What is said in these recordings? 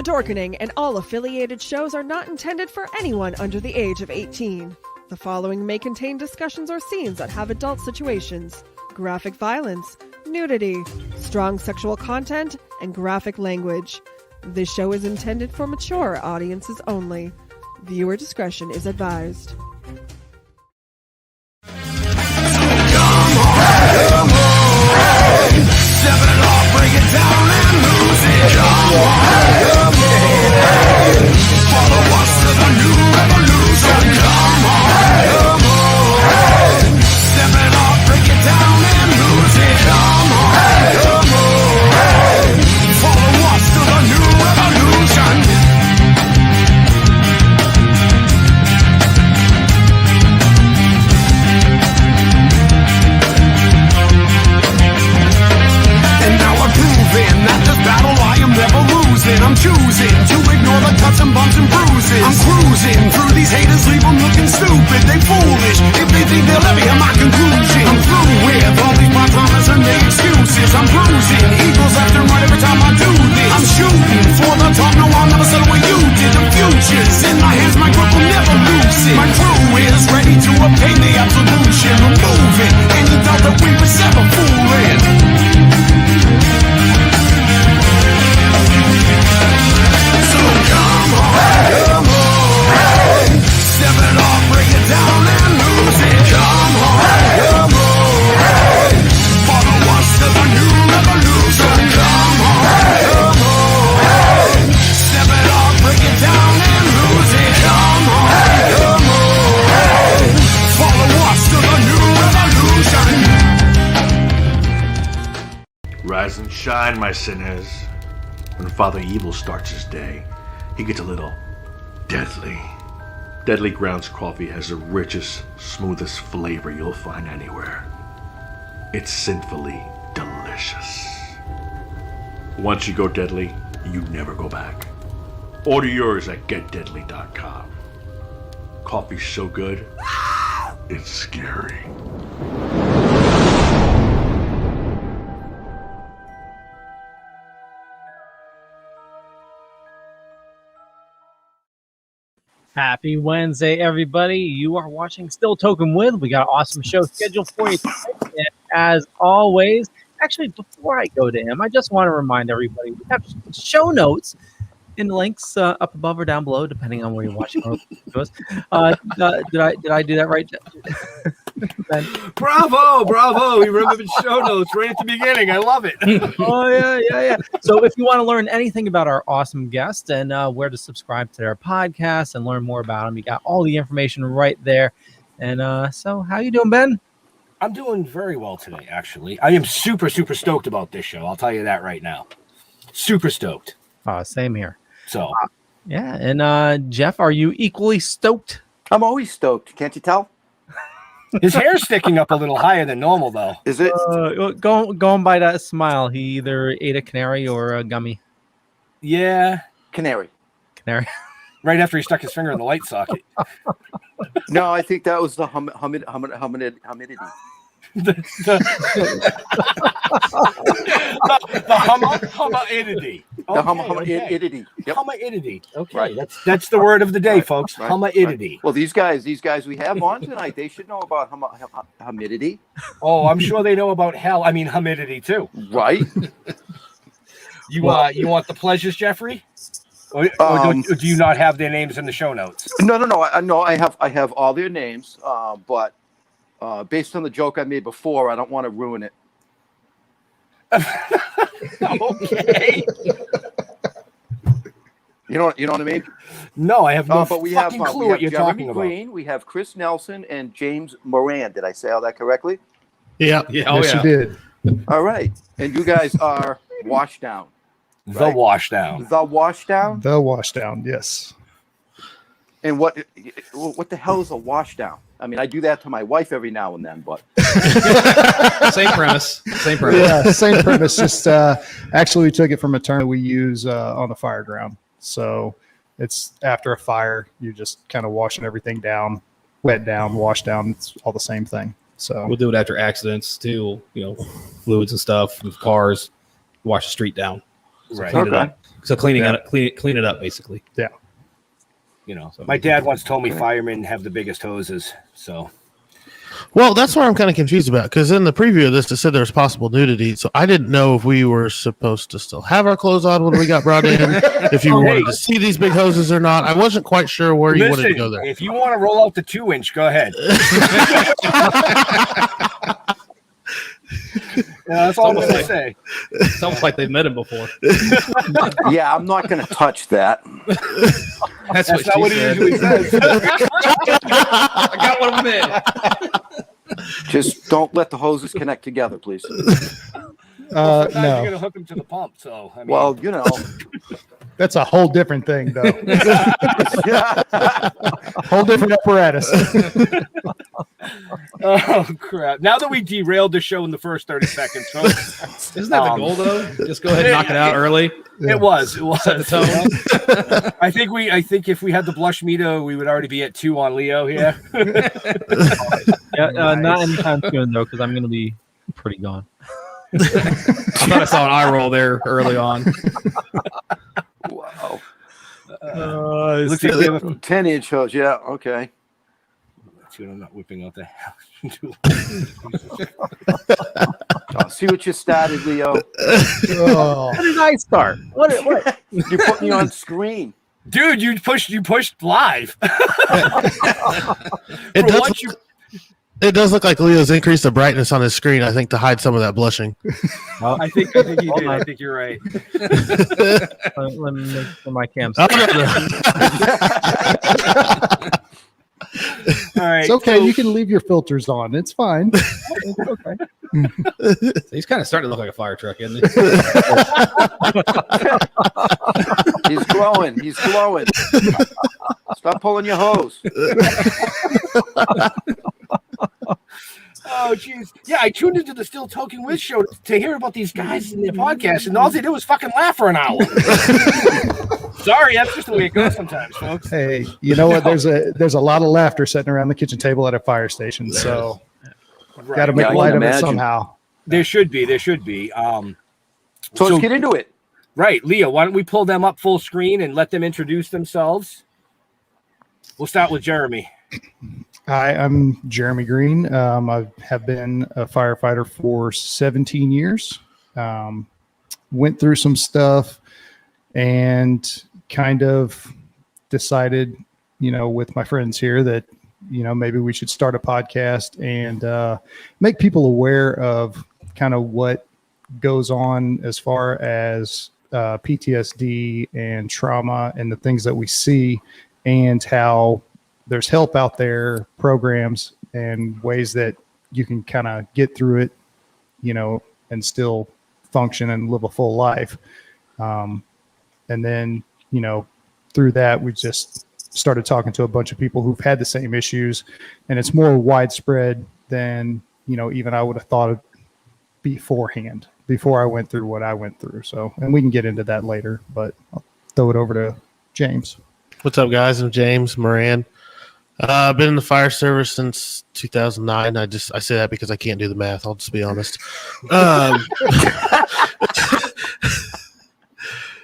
The Dorkening and all affiliated shows are not intended for anyone under the age of 18. The following may contain discussions or scenes that have adult situations, graphic violence, nudity, strong sexual content, and graphic language. This show is intended for mature audiences only. Viewer discretion is advised. Step it off, break it down and lose it. Come on, follow us to the new revolution. Come on, step it off, break it down and lose it. Come on, follow us to the new revolution. That this battle I am never losing. I'm choosing to ignore the cuts and bumps and bruises. I'm cruising through these haters, leave them looking stupid. They foolish if they think they'll ever hear my conclusion. I'm through with all these part-timers and their excuses. I'm bruising eagles left and right every time I do this. I'm shooting for the top, no I'll never settle what you did. The future's in my hands, my grip will never loosen. My crew is ready to obtain the absolution, removing any doubt that we was ever fooling. Come on, step it off, break it down and lose it. Come on, follow us to the new revolution. Come on, step it off, break it down and lose it. Come on, follow us to the new revolution. Rise and shine, my sinners. When Father Evil starts his day, he gets a little deadly. Deadly Grounds coffee has the richest, smoothest flavor you'll find anywhere. It's sinfully delicious. Once you go deadly, you never go back. Order yours at getdeadly.com. Coffee's so good, it's scary. Happy Wednesday, everybody. You are watching Still Toking With. We got an awesome show scheduled for you tonight. And as always, actually, before I go to him, I just want to remind everybody, we have show notes in the links up above or down below, depending on where you're watching. Did I do that right? Bravo. We remembered show notes right at the beginning. I love it. Oh, yeah. So if you want to learn anything about our awesome guests and where to subscribe to their podcast and learn more about them, you got all the information right there. And so how you doing, Ben? I'm doing very well today, actually. I am super stoked about this show. I'll tell you that right now. Super stoked. Same here. So, yeah. And Jeff, are you equally stoked? I'm always stoked. Can't you tell? His hair's sticking up a little higher than normal, though. Is it? Going by that smile, he either ate a canary or a gummy. Yeah. Canary. Right after he stuck his finger in the light socket. No, I think that was the humidity. The humidity. The humidity. Yep. Humidity. Okay, right. That's the word of the day, right. folks. Right. Humidity. Right. Well, these guys we have on tonight, they should know about humidity. Oh, I'm sure they know about humidity too. Right. You want the pleasures, Jeffrey? Or do you not have their names in the show notes? No. I have all their names, but based on the joke I made before, I don't want to ruin it. Okay. You know what I mean? No, I have no but we fucking have, clue we what have you're Jeremy talking about. Greene, we have Chris Nelson and James Moran. Did I say all that correctly? Yeah. Yes, you did. All right. And you guys are Washdown. The right? Washdown. The Washdown? The Washdown, yes. And what the hell is a washdown? I mean, I do that to my wife every now and then, but Same premise. Yeah, same premise. Just actually, we took it from a term we use on the fire ground. So it's after a fire, you're just kind of washing everything down, wet down, wash down. It's all the same thing. So We'll do it after accidents too. Fluids and stuff with cars. Wash the street down. So Right. clean it Okay. up. So clean it up, basically. Yeah. You know, my dad once told me firemen have the biggest hoses. So Well, that's what I'm kind of confused about, because in the preview of this, it said there was possible nudity, so I didn't know if we were supposed to still have our clothes on when we got brought in, if you wanted to see these big hoses or not. I wasn't quite sure where you wanted to go there. If you want to roll out the 2-inch, go ahead. That's all I'm going to say. It's almost like they've met him before. Yeah, I'm not going to touch that. That's That's not she what he said. usually says. I got one of them in. Just don't let the hoses connect together, please. Sometimes you're No, going to hook them to the pump. So, I mean, Well, you know. that's a whole different thing, though. Whole different apparatus. oh, crap. Now that we derailed the show in the first 30 seconds, folks, Isn't that the goal, though? Just go ahead and knock it out early. it was. Set the tone. I think if we had the blush meter, we would already be at 2 on Leo here. Yeah, not anytime soon though, because I'm going to be pretty gone. I thought I saw an eye roll there early on. Wow. Looks like we have a 10-inch hose. Yeah, okay. See what I'm not whipping out the house. See what you started, Leo. Oh, How did I start? What? You're putting me on screen. Dude, you pushed live. It For does, once you- it does look like Leo's increased the brightness on his screen, I think, to hide some of that blushing. I think you did. I think you're right. Let me make sure my cam's. Oh, no, no. All right. it's okay. so- You can leave your filters on. It's fine. Okay. He's kind of starting to look like a fire truck, isn't he? He's glowing. He's glowing. Stop pulling your hose. Oh, jeez. Yeah, I tuned into the Still Toking With show to hear about these guys in their podcast, and all they did was fucking laugh for an hour. Sorry, that's just the way it goes sometimes, folks. Hey, you know what? There's a lot of laughter sitting around the kitchen table at a fire station, so Right. got to make Yeah, I light can of it imagine. somehow. There should be. So let's get into it. Right, Leo, why don't we pull them up full screen and let them introduce themselves? We'll start with Jeremy. Hi, I'm Jeremy Greene. I have been a firefighter for 17 years. Went through some stuff and kind of decided, with my friends here that, maybe we should start a podcast and make people aware of kind of what goes on as far as PTSD and trauma and the things that we see, and how there's help out there, programs and ways that you can kind of get through it, and still function and live a full life. And then, through that, we just started talking to a bunch of people who've had the same issues, and it's more widespread than, even I would have thought of beforehand, before I went through what I went through. So, and we can get into that later, but I'll throw it over to James. What's up, guys? I'm James Moran. I've been in the fire service since 2009. I say that because I can't do the math. I'll just be honest.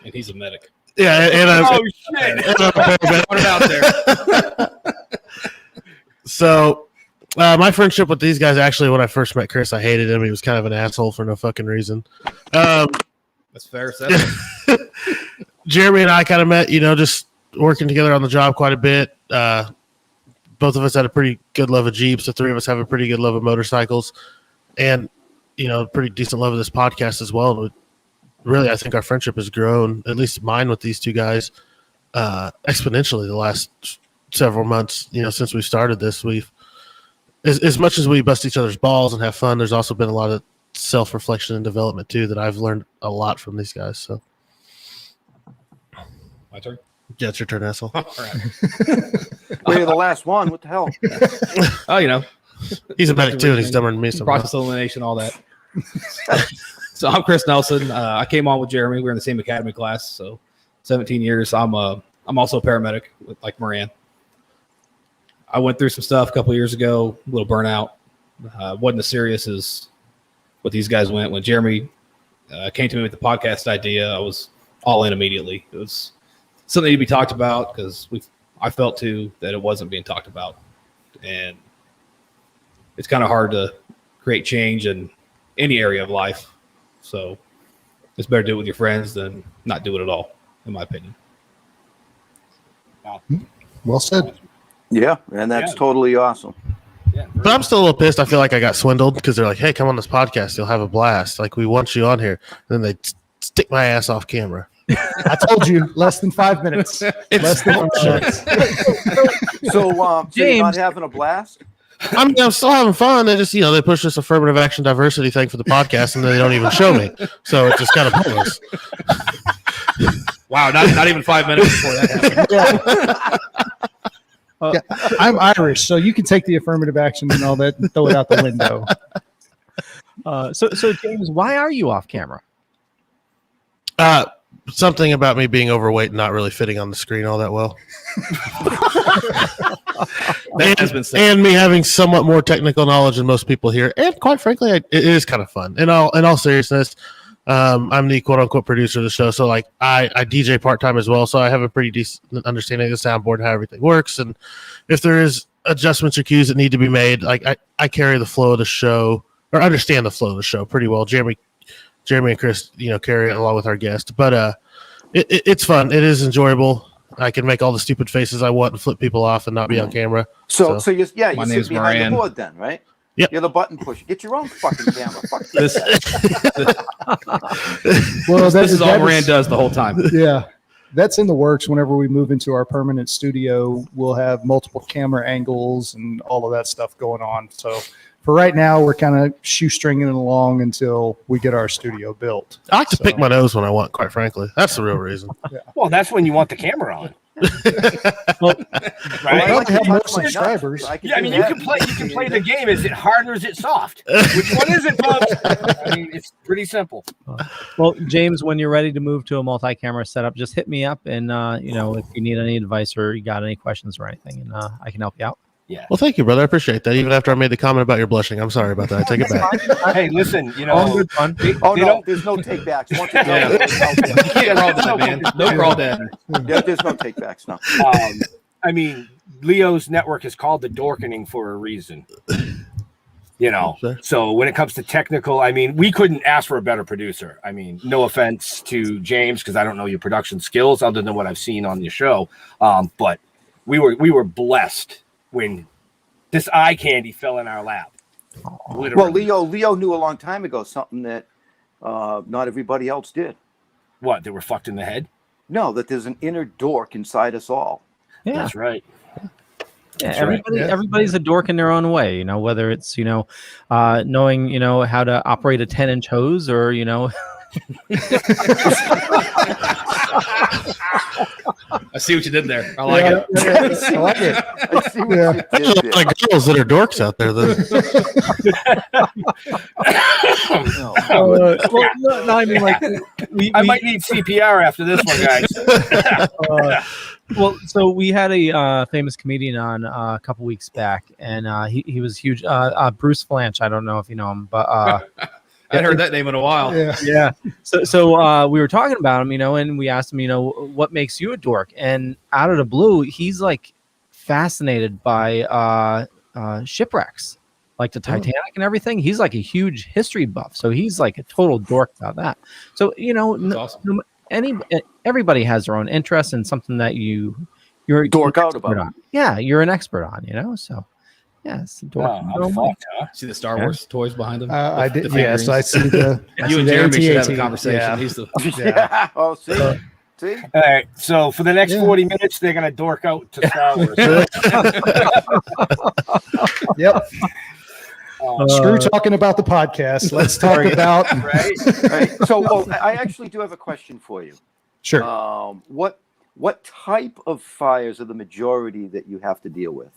And he's a medic. Yeah, and I'm, Oh, shit. and I'm a paramedic. Put it out there. So, my friendship with these guys, actually, when I first met Chris, I hated him. He was kind of an asshole for no fucking reason. That's fair. Jeremy and I kind of met, just working together on the job quite a bit. Both of us had a pretty good love of Jeeps. The three of us have a pretty good love of motorcycles, and pretty decent love of this podcast as well. And really, I think our friendship has grown, at least mine with these two guys, exponentially the last several months. Since we started this, we've as much as we bust each other's balls and have fun, there's also been a lot of self-reflection and development too that I've learned a lot from these guys. So, My turn. yeah, it's your turn, asshole. All right. Well, you're the last one. What the hell? Oh, He's a medic too, and he's dumber than me. process elimination, all that. So I'm Chris Nelson. I came on with Jeremy. We were in the same academy class, so 17 years. I'm also a paramedic, like Moran. I went through some stuff a couple of years ago, a little burnout. Wasn't as serious as what these guys went. When Jeremy came to me with the podcast idea, I was all in immediately. It was something to be talked about because I felt too that it wasn't being talked about, and it's kind of hard to create change in any area of life. So it's better to do it with your friends than not do it at all, in my opinion. Well said. Yeah, and that's totally awesome. But I'm still a little pissed. I feel like I got swindled because they're like, "Hey, come on this podcast. You'll have a blast. Like, we want you on here." And then they stick my ass off camera. I told you, less than 5 minutes. Less than 5 minutes. So you're not having a blast? I'm still having fun. They just, they push this affirmative action diversity thing for the podcast, and then they don't even show me. So it's just kind of pointless. Wow, not even 5 minutes before that happened. Yeah, I'm Irish, so you can take the affirmative action and all that and throw it out the window. So James, why are you off camera? Something about me being overweight and not really fitting on the screen all that well. That has been said. And me having somewhat more technical knowledge than most people here. And quite frankly, it is kind of fun. In all seriousness, I'm the quote unquote producer of the show. So like I DJ part-time as well. So I have a pretty decent understanding of the soundboard, how everything works. And if there is adjustments or cues that need to be made, like I carry the flow of the show or understand the flow of the show pretty well. Jeremy and Chris, carry it along with our guest, but it's fun. It is enjoyable. I can make all the stupid faces I want and flip people off and not be on camera. So you sit name's behind Moran. the board then, right? Yep. You're the button pusher. Get your own fucking camera. Fuck This Well, is all Moran does the whole time. Yeah, that's in the works. Whenever we move into our permanent studio, we'll have multiple camera angles and all of that stuff going on. So for right now, we're kind of shoestringing it along until we get our studio built. I like to pick my nose when I want, quite frankly. That's the real reason. Well, that's when you want the camera on. Right? I like to have more touch my nuts. subscribers. You You can play the game. Is it hard or is it soft? Which one is it, folks? I mean, it's pretty simple. Well, James, when you're ready to move to a multi-camera setup, just hit me up, and if you need any advice or you got any questions or anything, and I can help you out. Yeah. Well, thank you, brother. I appreciate that. Even after I made the comment about your blushing, I'm sorry about that. I take it back. Hey, listen, All good fun. There's no take backs. Once it's Yeah. You can't crawl that, man. No crawl that. there's no take backs now. I mean, Leo's network is called the Dorkening for a reason. So when it comes to technical, I mean, we couldn't ask for a better producer. I mean, no offense to James, because I don't know your production skills other than what I've seen on your show. But we were blessed when this eye candy fell in our lap. Literally. Well, Leo knew a long time ago something that not everybody else did. What? They were fucked in the head? No, that there's an inner dork inside us all. Yeah. That's right. Yeah, everybody's a dork in their own way, whether it's, knowing, how to operate a 10-inch hose or, I see what you did there. I like it. I like it. I see what you did There's a there. lot of girls that are dorks out there. I mean, like, I might need CPR after this one, guys. So we had a famous comedian on a couple weeks back, and he was huge. Bruce Flanch. I don't know if you know him, but I hadn't heard that name in a while. yeah. So we were talking about him, and we asked him, what makes you a dork? And out of the blue, he's like fascinated by shipwrecks, like the Titanic and everything. He's like a huge history buff, so he's like a total dork about that. So awesome. Everybody has their own interest in something that you're Dork an out expert about. on. Yeah, you're an expert on, so yeah, it's a dork. I'm fucked, huh? See the Star Wars toys behind him? I The did. figurines? Yes, I see the. I You see and the Jeremy should have a AT-AT. conversation. Yeah. He's the Yeah. Oh, see? See? All right. So for the next 40 minutes, they're gonna dork out to Star Wars. Yep. Screw talking about the podcast. Let's talk about. Right. So, I actually do have a question for you. Sure. What type of fires are the majority that you have to deal with?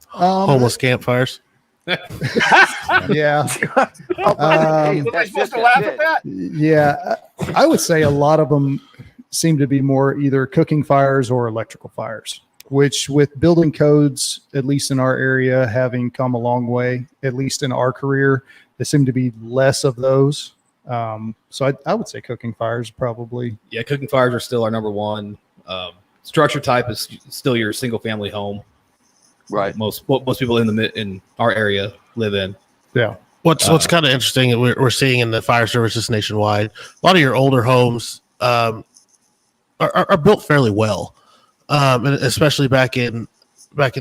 Homeless campfires. Yeah. Was I supposed to laugh at that? Yeah. I would say a lot of them seem to be more either cooking fires or electrical fires, which with building codes, at least in our area, having come a long way, at least in our career, there seem to be less of those. So I would say cooking fires probably. Yeah, cooking fires are still our number one. Structure type is still your single family home. Right. Most people in our area live in. Yeah. What's kind of interesting that we're seeing in the fire services nationwide, a lot of your older homes are built fairly well, and especially back in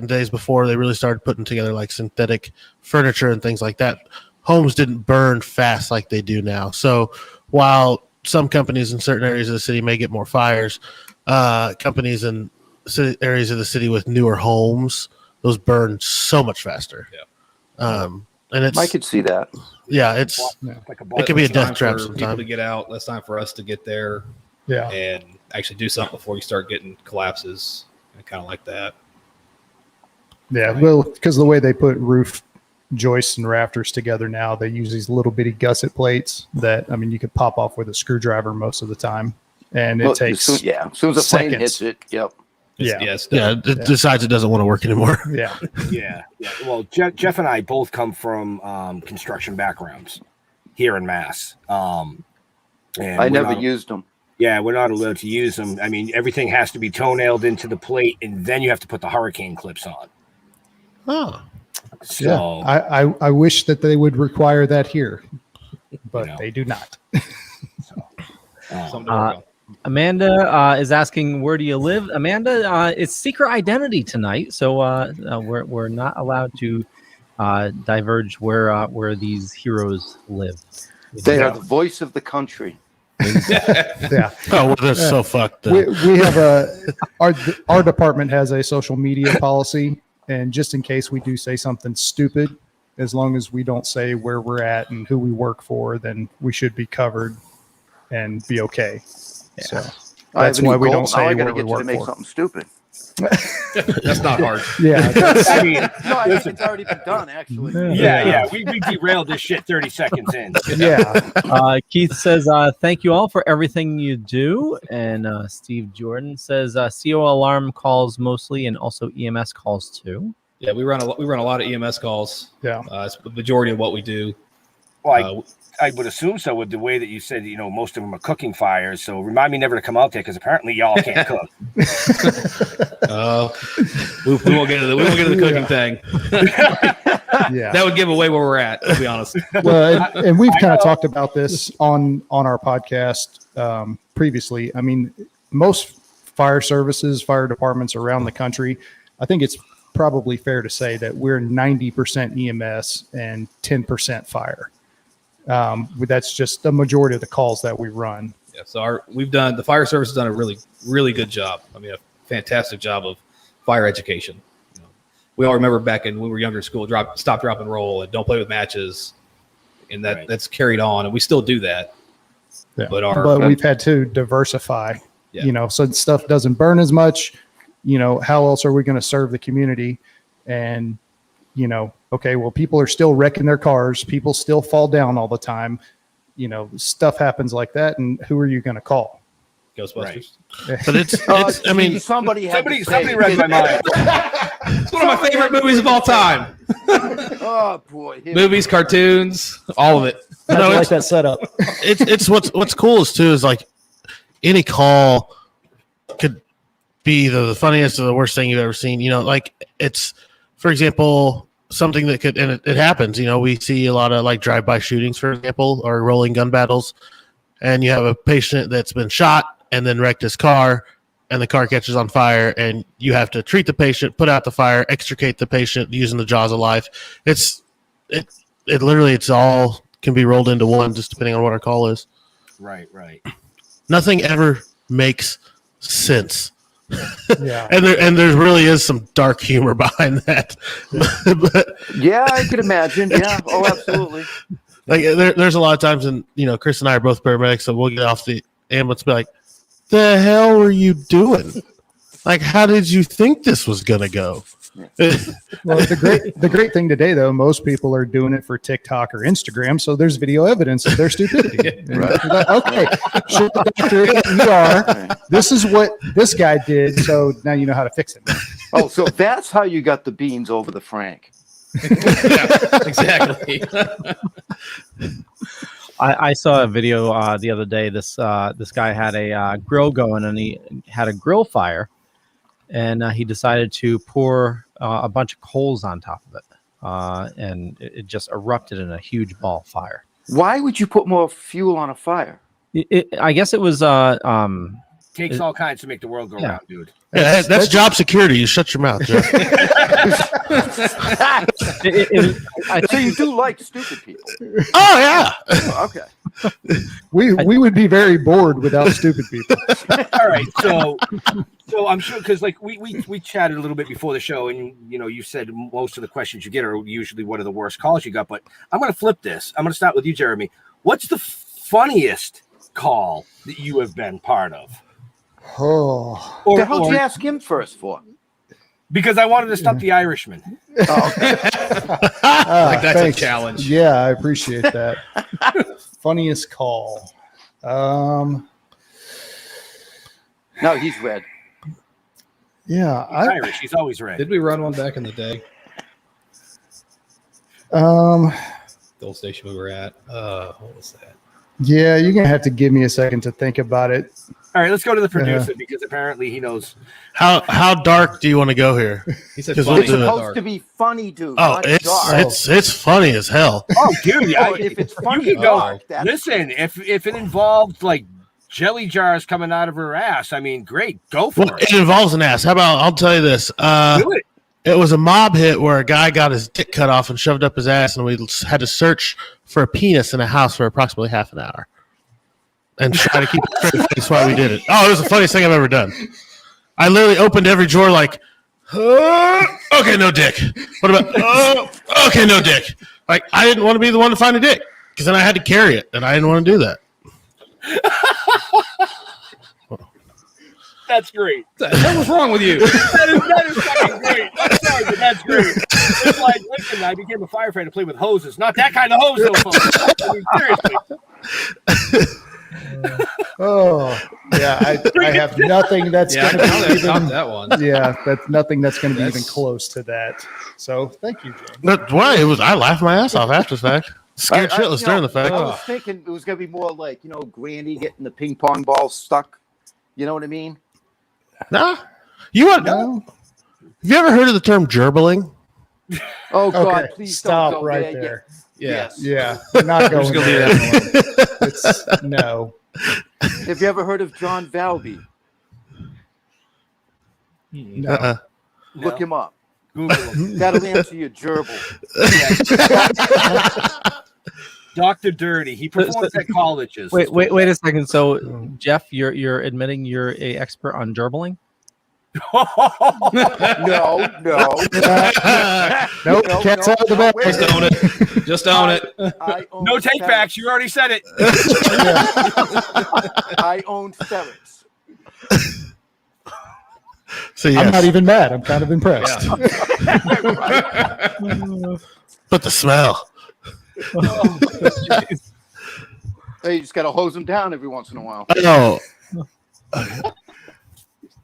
days before they really started putting together like synthetic furniture and things like that. Homes didn't burn fast like they do now. So while some companies in certain areas of the city may get more fires, companies in areas of the city with newer homes, those burn so much faster. Yeah. And I could see that. Yeah, Like it could be a death trap for people sometimes. to get out. Less time for us to get there. Yeah. And actually do something before you start getting collapses and kind of like that. Yeah. Well, because the way they put roof joists and rafters together now, they use these little bitty gusset plates that, I mean, you could pop off with a screwdriver most of the time. And it takes as soon as the plane hits it, yep. It decides it doesn't want to work anymore. Yeah. Yeah. Well, Jeff and I both come from construction backgrounds here in Mass. And I never used them. Yeah, we're not allowed to use them. I mean, everything has to be toe-nailed into the plate, and then you have to put the hurricane clips on. Oh. So I wish that they would require that here, but they do not. Something to work on. Amanda is asking, where do you live? Amanda, it's secret identity tonight, so we're not allowed to diverge where these heroes live. They are the voice of the country. Yeah. Oh, well, that's so fucked up. We have our department has a social media policy, and just in case we do say something stupid, as long as we don't say where we're at and who we work for, then we should be covered and be okay. So that's why we don't say I where gotta we get you to work make for. something stupid. That's not hard. Yeah. I mean, No, I think it's already been done, actually. yeah. We derailed this shit 30 seconds in. Yeah. Keith says, thank you all for everything you do. And Steve Jordan says, CO alarm calls mostly, and also EMS calls too. Yeah, we run a lot of EMS calls. Yeah. It's the majority of what we do. Well, I would assume so with the way that you said, most of them are cooking fires. So remind me never to come out there because apparently y'all can't cook. We won't get into the cooking thing. Yeah. That would give away where we're at, to be honest. Well, and we've kind of talked about this on our podcast previously. I mean, most fire departments around the country, I think it's probably fair to say that we're 90% EMS and 10% fire. That's just the majority of the calls that we run. Yeah, so the fire service has done a really, really good job. I mean, a fantastic job of fire education. We all remember back when we were younger in school, stop, drop, and roll, and don't play with matches, and that's carried on, and we still do that. Yeah. But we've had to diversify. Yeah. So stuff doesn't burn as much. How else are we going to serve the community? And okay, well, people are still wrecking their cars. People still fall down all the time. Stuff happens like that. And who are you going to call? Ghostbusters. Right. But it's I mean, somebody read my mind. It's one of my favorite movies of all time. Oh boy. Movies, cartoons, all of it. I like that setup. It's what's cool is like any call could be either the funniest or the worst thing you've ever seen. Like it's, for example, something that could, and it happens, we see a lot of like drive-by shootings, for example, or rolling gun battles, and you have a patient that's been shot and then wrecked his car, and the car catches on fire, and you have to treat the patient, put out the fire, extricate the patient using the jaws of life. It literally, it's all can be rolled into one, just depending on what our call is. Right. Nothing ever makes sense. Yeah. and there really is some dark humor behind that. But, yeah, I could imagine. Yeah. Oh, absolutely. Like there's a lot of times, and Chris and I are both paramedics, so we'll get off the ambulance and be like, the hell were you doing? Like, how did you think this was gonna go? Well, the great thing today, though, most people are doing it for TikTok or Instagram, so there's video evidence of their stupidity. Right. Like, okay, shit the doctor at the ER. This is what this guy did, so now you know how to fix it. Oh, so that's how you got the beans over the Frank. Yeah, exactly. I saw a video the other day. This guy had a grill going, and he had a grill fire, and he decided to pour a bunch of coals on top of it, and it just erupted in a huge ball of fire. Why would you put more fuel on a fire? I guess it was Takes all kinds to make the world go round, dude. Yeah, that's job security. You shut your mouth, Jeff. So you do like stupid people? Oh yeah. Okay. We would be very bored without stupid people. All right, so I'm sure because like we chatted a little bit before the show, and you said most of the questions you get are usually what are the worst calls you got. But I'm going to flip this. I'm going to start with you, Jeremy. What's the funniest call that you have been part of? Oh, What the hell did you ask him first for? Because I wanted to stump the Irishman. Oh, okay. Like that's thanks. a challenge. Yeah, I appreciate that. Funniest call. No, he's red. Yeah, He's Irish. He's always red. Did we run one back in the day? The old station we were at. What was that? Yeah, you're gonna have to give me a second to think about it. All right, let's go to the producer because apparently he knows. How dark do you want to go here? He said Because funny. It's supposed to be funny, dude. Oh, not dark. it's funny as hell. Oh, dude, Oh, if it's funny, you can go. dark, that's Listen, if it involved like jelly jars coming out of her ass, I mean, great, go for Well, it. it involves an ass. How about I'll tell you this. Do it. It was a mob hit where a guy got his dick cut off and shoved up his ass, and we had to search for a penis in a house for approximately half an hour. And try to keep it straight. That's why we did it. Oh, it was the funniest thing I've ever done. I literally opened every drawer like, okay, no dick. What about, okay, no dick. Like, I didn't want to be the one to find a dick because then I had to carry it, and I didn't want to do that. That's great. What the hell was wrong with you? That is fucking great. I'm sorry, but that's great. It's like, listen, I became a firefighter to play with hoses. Not that kind of hose, though, folks. I mean, seriously. Oh, yeah, I have nothing that's Yeah, going to be top even. that one. Yeah, that's nothing that's going to be even That's- close to that. So, thank you, James. But why? I laughed my ass off after the fact. Scared shitless during the fact. I was thinking it was going to be more like, Granny getting the ping pong ball stuck. You know what I mean? Nah. You want? No? Have you ever heard of the term gerbling? Oh, God, Okay, please stop don't go right there. there. Yeah. Yes. Yeah, we're not We're going just gonna there. leave that one. It's, no. Have you ever heard of John Valby? No. Uh-uh. Look him up. Google him. That'll answer your gerbil. Dr. Dirty. He performs at colleges. Wait a second. So, Jeff, you're admitting you're a expert on gerbling? No. Nope, cat's out of the bag. wait Just a own it. Just own it. I own No take ferrets. backs. You already said it. I own ferrets. So I'm yes. not even mad. I'm kind of impressed. But the smell. Hey, you just got to hose them down every once in a while. Oh,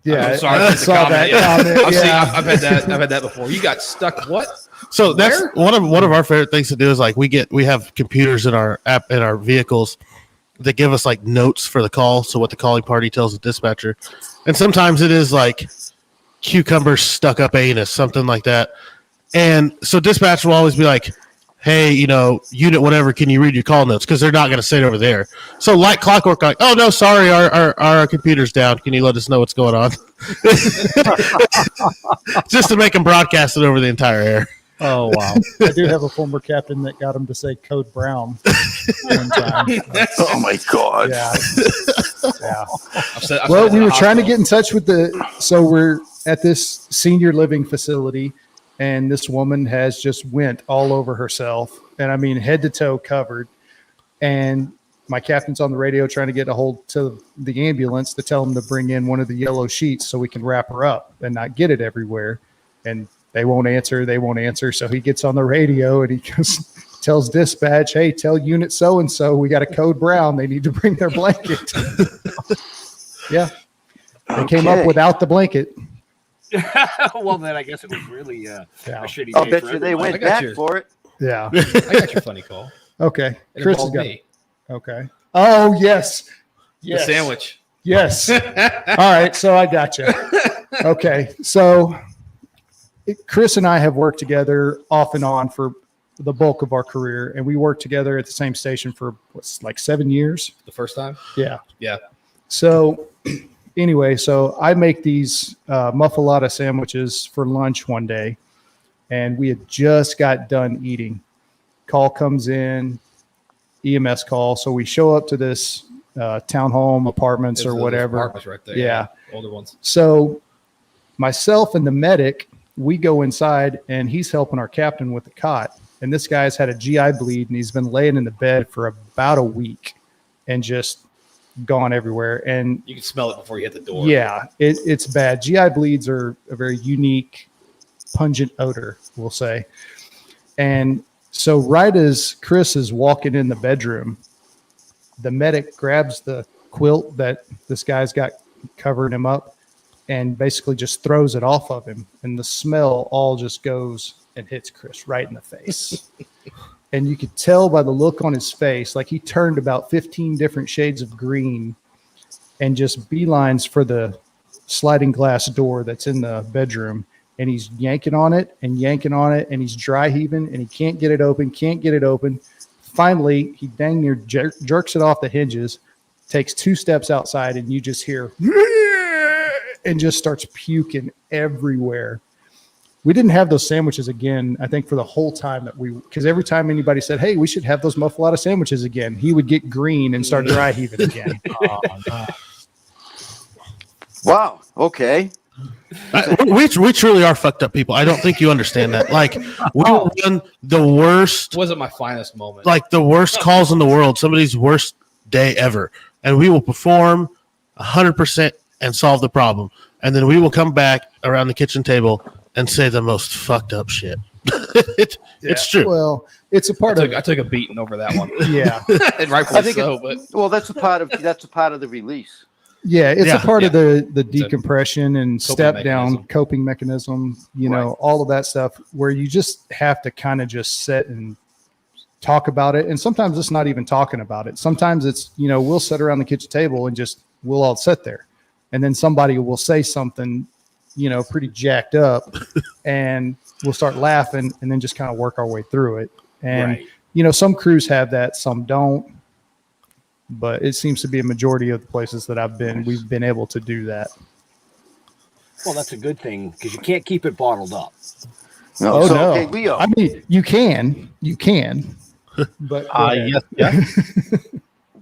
Yeah, I'm sorry I for the saw that comment. comment. Yeah. I've had that. I've had that before. You got stuck. What? so that's one of our favorite things to do is like we have computers in our app in our vehicles that give us like notes for the call. So what the calling party tells the dispatcher, and sometimes it is like cucumber stuck up anus, something like that. And so dispatcher will always be like, hey, unit whatever, can you read your call notes? Because they're not going to say it over there. So like clockwork, like, oh, no, sorry, our computer's down. Can you let us know what's going on? Just to make them broadcast it over the entire air. Oh, wow. I do have a former captain that got him to say Code Brown one time. Oh, my God. Yeah. Yeah. Well, We were trying to get in touch with so we're at this senior living facility, and this woman has just went all over herself, and I mean head to toe covered. And my captain's on the radio trying to get a hold to the ambulance to tell them to bring in one of the yellow sheets so we can wrap her up and not get it everywhere. And they won't answer. So he gets on the radio and he just tells dispatch, hey, tell unit so-and-so we got a code brown. They need to bring their blanket. Yeah. They came up without the blanket. Well, then I guess it was really a shitty I'll day bet for you they everyone. went back for it. Yeah. I got your funny call. Okay. It Chris has involved got me. Okay. Oh, yes. The sandwich. Yes. All right. So I got you. Okay. So Chris and I have worked together off and on for the bulk of our career, and we worked together at the same station for like 7 years. The first time? Yeah. Yeah. So anyway, so I make these muffalata sandwiches for lunch one day, and we had just got done eating. Call comes in, EMS call. So we show up to this townhome apartments or whatever. Apartments right there. Yeah. Older ones. So myself and the medic, we go inside, and he's helping our captain with the cot. And this guy's had a GI bleed, and he's been laying in the bed for about a week and just gone everywhere. And you can smell it before you hit the door. Yeah, it's bad. GI bleeds are a very unique, pungent odor, we'll say. And so right as Chris is walking in the bedroom, the medic grabs the quilt that this guy's got covering him up and basically just throws it off of him. And the smell all just goes and hits Chris right in the face. And you could tell by the look on his face, like he turned about 15 different shades of green and just beelines for the sliding glass door that's in the bedroom. And he's yanking on it, and he's dry heaving, and he can't get it open. Finally, he dang near jerks it off the hinges, takes 2 steps outside, and you just hear, and just starts puking everywhere. We didn't have those sandwiches again, I think, for the whole time because every time anybody said, hey, we should have those muffalata sandwiches again, he would get green and start dry heaving again. Oh, no. Wow. Okay. We truly are fucked up people. I don't think you understand that. Like, we run the worst. Wasn't my finest moment. Like the worst calls in the world, somebody's worst day ever. And we will perform 100% and solve the problem. And then we will come back around the kitchen table and say the most fucked up shit. It's true. Well, it's a part I took a beating over that one. Yeah. And rightfully so. But that's a part of the release. Yeah, it's a part of the decompression and step down coping mechanism, Right. all of that stuff where you just have to kind of just sit and talk about it. And sometimes it's not even talking about it. Sometimes it's, we'll sit around the kitchen table and we'll all sit there. And then somebody will say something, pretty jacked up and we'll start laughing and then just kind of work our way through it. And, some crews have that, some don't. But it seems to be a majority of the places that I've been, we've been able to do that. Well, that's a good thing because you can't keep it bottled up. No. Hey, Leo. I mean, you can, but yes.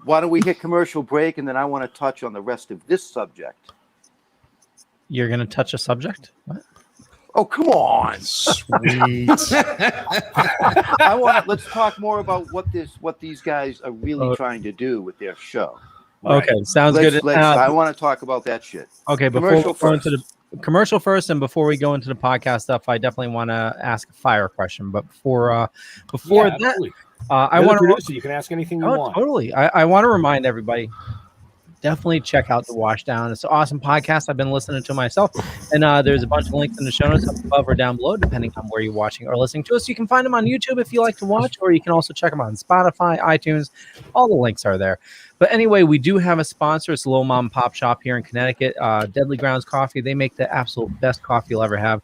Why don't we hit commercial break, and then I want to touch on the rest of this subject. You're going to touch a subject? What? Oh, come on. Sweet. Let's talk more about what these guys are really trying to do with their show. Okay, sounds good. I want to talk about that shit. Okay, before we go into the commercial first, and before we go into the podcast stuff, I definitely want to ask a fire question. But before that, I want to. You can ask anything you want. Totally. I want to remind everybody. Definitely check out the Washdown. It's an awesome podcast. I've been listening to myself, and there's a bunch of links in the show notes up above or down below, depending on where you're watching or listening to us. You can find them on YouTube if you like to watch, or you can also check them on Spotify, iTunes. All the links are there. But anyway, we do have a sponsor. It's a little mom and pop shop here in Connecticut. Deadly Grounds Coffee. They make the absolute best coffee you'll ever have.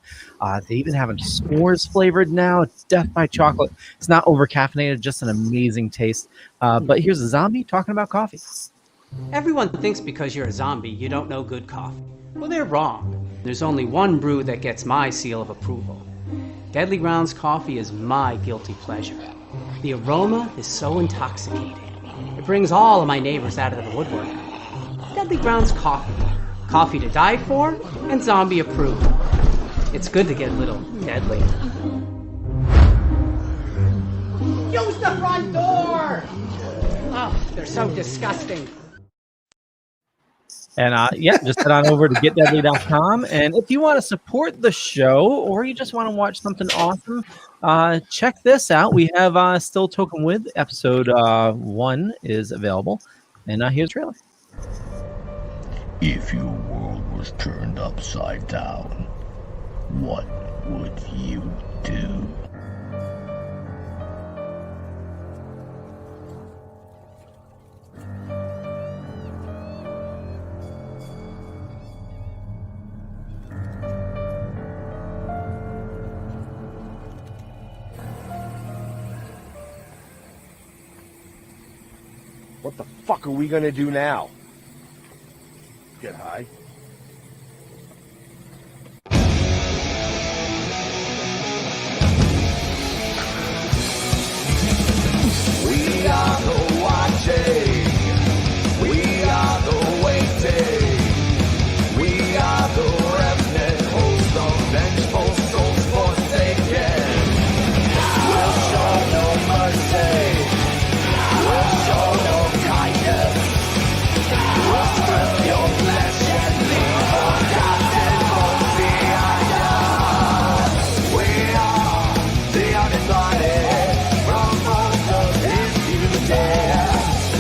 They even have a s'mores flavored now. Death by chocolate. It's not over caffeinated, just an amazing taste. But here's a zombie talking about coffee. Everyone thinks because you're a zombie, you don't know good coffee. Well, they're wrong. There's only one brew that gets my seal of approval. Deadly Grounds Coffee is my guilty pleasure. The aroma is so intoxicating. It brings all of my neighbors out of the woodwork. Deadly Grounds Coffee. Coffee to die for and zombie approved. It's good to get a little deadly. Use the front door! Oh, they're so disgusting. And just head on over to getdeadly.com. And if you want to support the show or you just want to watch something awesome, check this out. We have Still Toking With episode 1 is available. And here's the trailer. If your world was turned upside down, what would you do? What the fuck are we gonna do now? Get high. We are the watching. We are the waiting. We are the remnant host of vengeful souls forsaken. We'll show no mercy. We'll show no kindness. We'll strip your flesh and leave forgotten bones behind us. We are the uninvited. From focus, if you dare,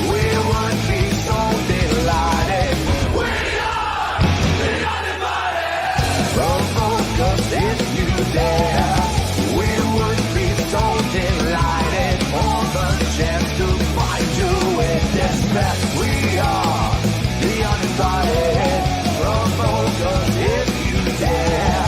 we would be so delighted. We are the uninvited. From focus, if you dare, we would be so delighted for the chance to find you in despair. We are the uninvited. From focus, if you dare,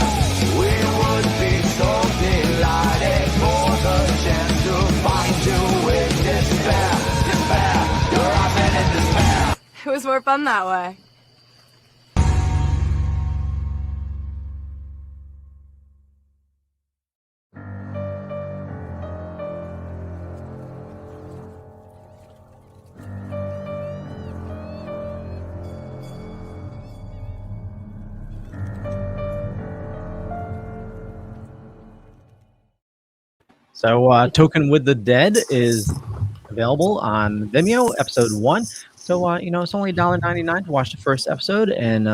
we would be so delighted for the chance to find you in despair. Despair, you're often in despair. It was more fun that way. So, Token with the Dead is available on Vimeo, episode 1. So, it's only $1.99 to watch the first episode, and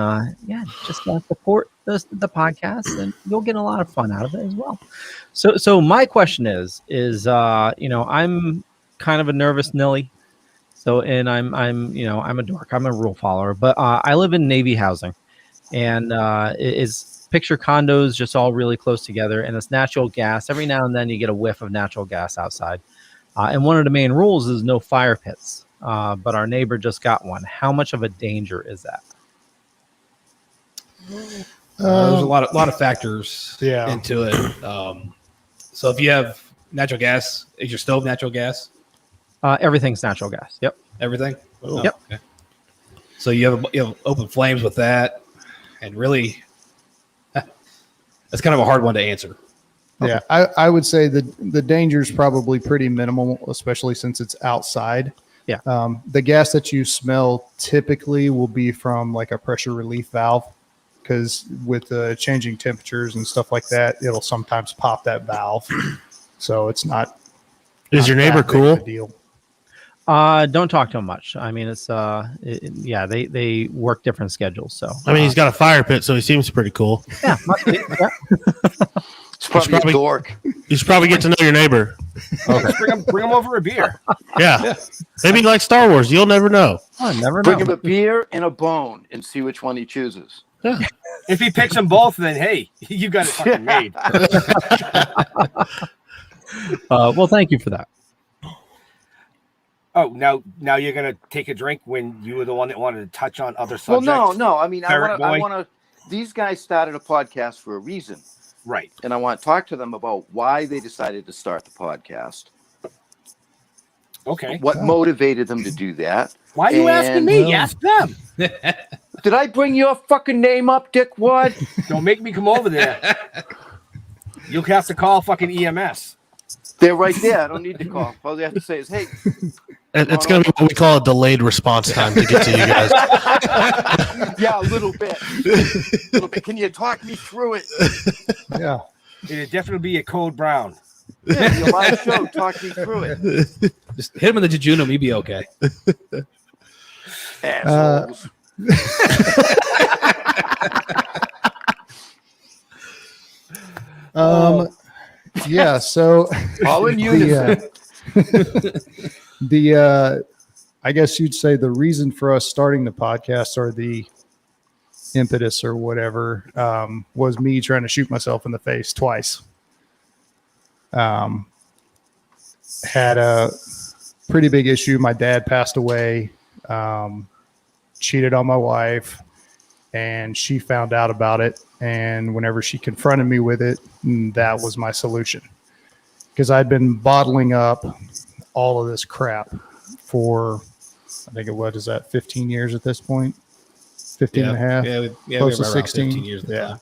just support the podcast, and you'll get a lot of fun out of it as well. So my question is, I'm kind of a nervous Nelly. So, and I'm a dork. I'm a rule follower, but I live in Navy housing, and it's picture condos just all really close together, and it's natural gas. Every now and then you get a whiff of natural gas outside. And one of the main rules is no fire pits. But our neighbor just got one. How much of a danger is that? There's a lot of factors into it. So if you have natural gas, is your stove natural gas? Everything's natural gas. Yep. Everything? Oh, yep. Okay. So you have open flames with that, and really, that's kind of a hard one to answer. Yeah, I would say the danger is probably pretty minimal, especially since it's outside. Yeah. The gas that you smell typically will be from like a pressure relief valve, because with the changing temperatures and stuff like that, it'll sometimes pop that valve. So it's not. Is your neighbor cool? Deal. Don't talk to him much. I mean, it's they work different schedules. So I mean, he's got a fire pit, so he seems pretty cool. Yeah. It's probably a dork. You should probably get to know your neighbor. Okay. Bring him over a beer. Yeah. Maybe like Star Wars. You'll never know. I never know. Bring him a beer and a bone and see which one he chooses. Yeah. If he picks them both, then hey, you got it fucking made. Well, thank you for that. Oh, now you're gonna take a drink when you were the one that wanted to touch on other subjects. Well, no. I mean, Parrot I boy? want to. These guys started a podcast for a reason, Right. and I want to talk to them about why they decided to start the podcast. Okay. What motivated them to do that? Why are you asking me? Ask them. Did I bring your fucking name up, Dick Wad? Don't make me come over there. You'll have to call fucking EMS. They're right there. I don't need to call. All they have to say is, "Hey." It's going to be what we call a delayed response time to get to you guys. Yeah, a little bit. Can you talk me through it? Yeah. It'd definitely be a code brown. Yeah, your live show. Talk me through it. Just hit him in the jejunum, he'd be okay. Assholes. Yeah, so all in unison. I guess you'd say the reason for us starting the podcast, or the impetus or whatever, was me trying to shoot myself in the face twice. Had a pretty big issue. My dad passed away, cheated on my wife, and she found out about it. And whenever she confronted me with it, that was my solution. Because I'd been bottling up all of this crap for I think what is that, 15 years at this point? 15 and a half? Close to to 16. 15 years. Yeah.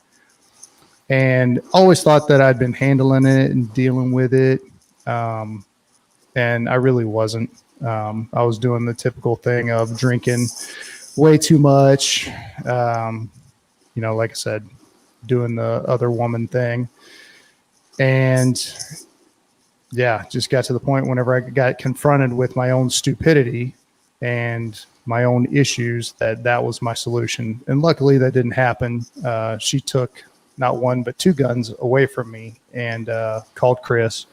And always thought that I'd been handling it and dealing with it. And I really wasn't. I was doing the typical thing of drinking way too much. Like I said, doing the other woman thing. And just got to the point whenever I got confronted with my own stupidity and my own issues that was my solution. And luckily that didn't happen. She took not one, but 2 guns away from me and called Chris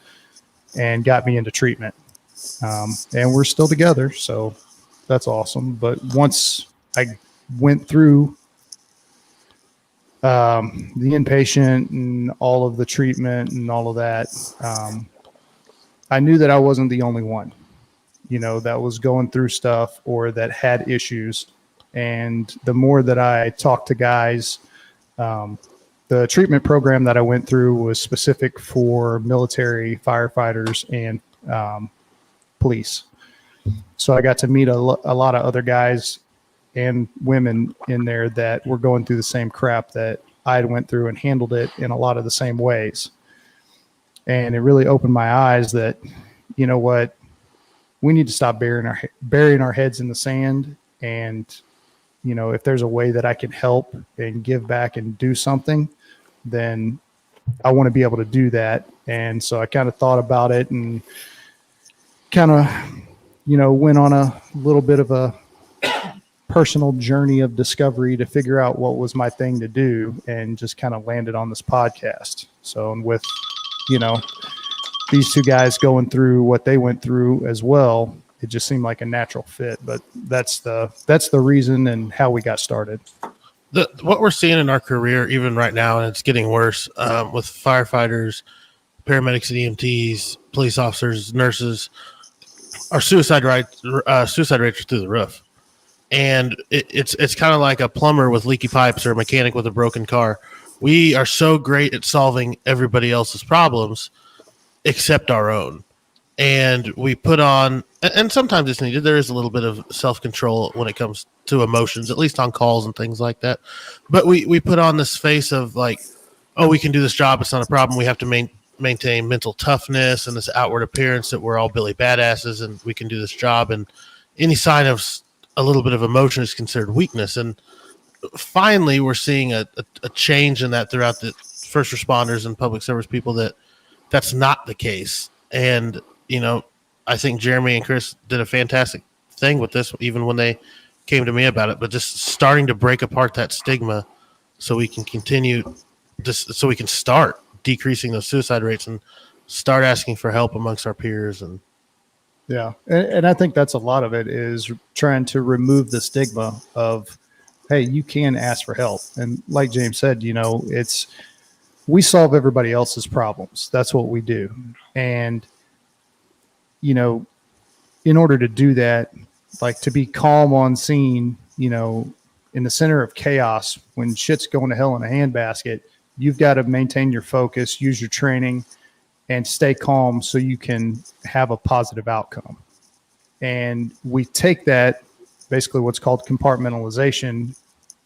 and got me into treatment. And we're still together. So that's awesome. But once I went through the inpatient and all of the treatment and all of that, I knew that I wasn't the only one, that was going through stuff or that had issues. And the more that I talked to guys, the treatment program that I went through was specific for military, firefighters, and police. So I got to meet a lot of other guys and women in there that were going through the same crap that I had went through and handled it in a lot of the same ways. And it really opened my eyes that, you know what, we need to stop burying our heads in the sand. And, if there's a way that I can help and give back and do something, then I want to be able to do that. And so I kind of thought about it and kind of, went on a little bit of a personal journey of discovery to figure out what was my thing to do, and just kind of landed on this podcast. So, and with, these 2 guys going through what they went through as well, it just seemed like a natural fit. But that's the reason and how we got started. What we're seeing in our career, even right now, and it's getting worse, with firefighters, paramedics and EMTs, police officers, nurses, our suicide rates are through the roof. And it's kind of like a plumber with leaky pipes or a mechanic with a broken car. We are so great at solving everybody else's problems except our own. And we put on, and sometimes it's needed, there is a little bit of self-control when it comes to emotions, at least on calls and things like that. But we put on this face of like, oh, we can do this job, it's not a problem. We have to maintain mental toughness and this outward appearance that we're all Billy badasses and we can do this job. And any sign of a little bit of emotion is considered weakness. And finally, we're seeing a change in that throughout the first responders and public service people that's not the case. And, I think Jeremy and Chris did a fantastic thing with this, even when they came to me about it, but just starting to break apart that stigma so we can continue so we can start decreasing those suicide rates and start asking for help amongst our peers. And yeah. And I think that's a lot of it, is trying to remove the stigma of, hey, you can ask for help. And like James said, we solve everybody else's problems. That's what we do. And, in order to do that, like to be calm on scene, in the center of chaos, when shit's going to hell in a handbasket, you've got to maintain your focus, use your training, and stay calm so you can have a positive outcome. And we take that, basically what's called compartmentalization,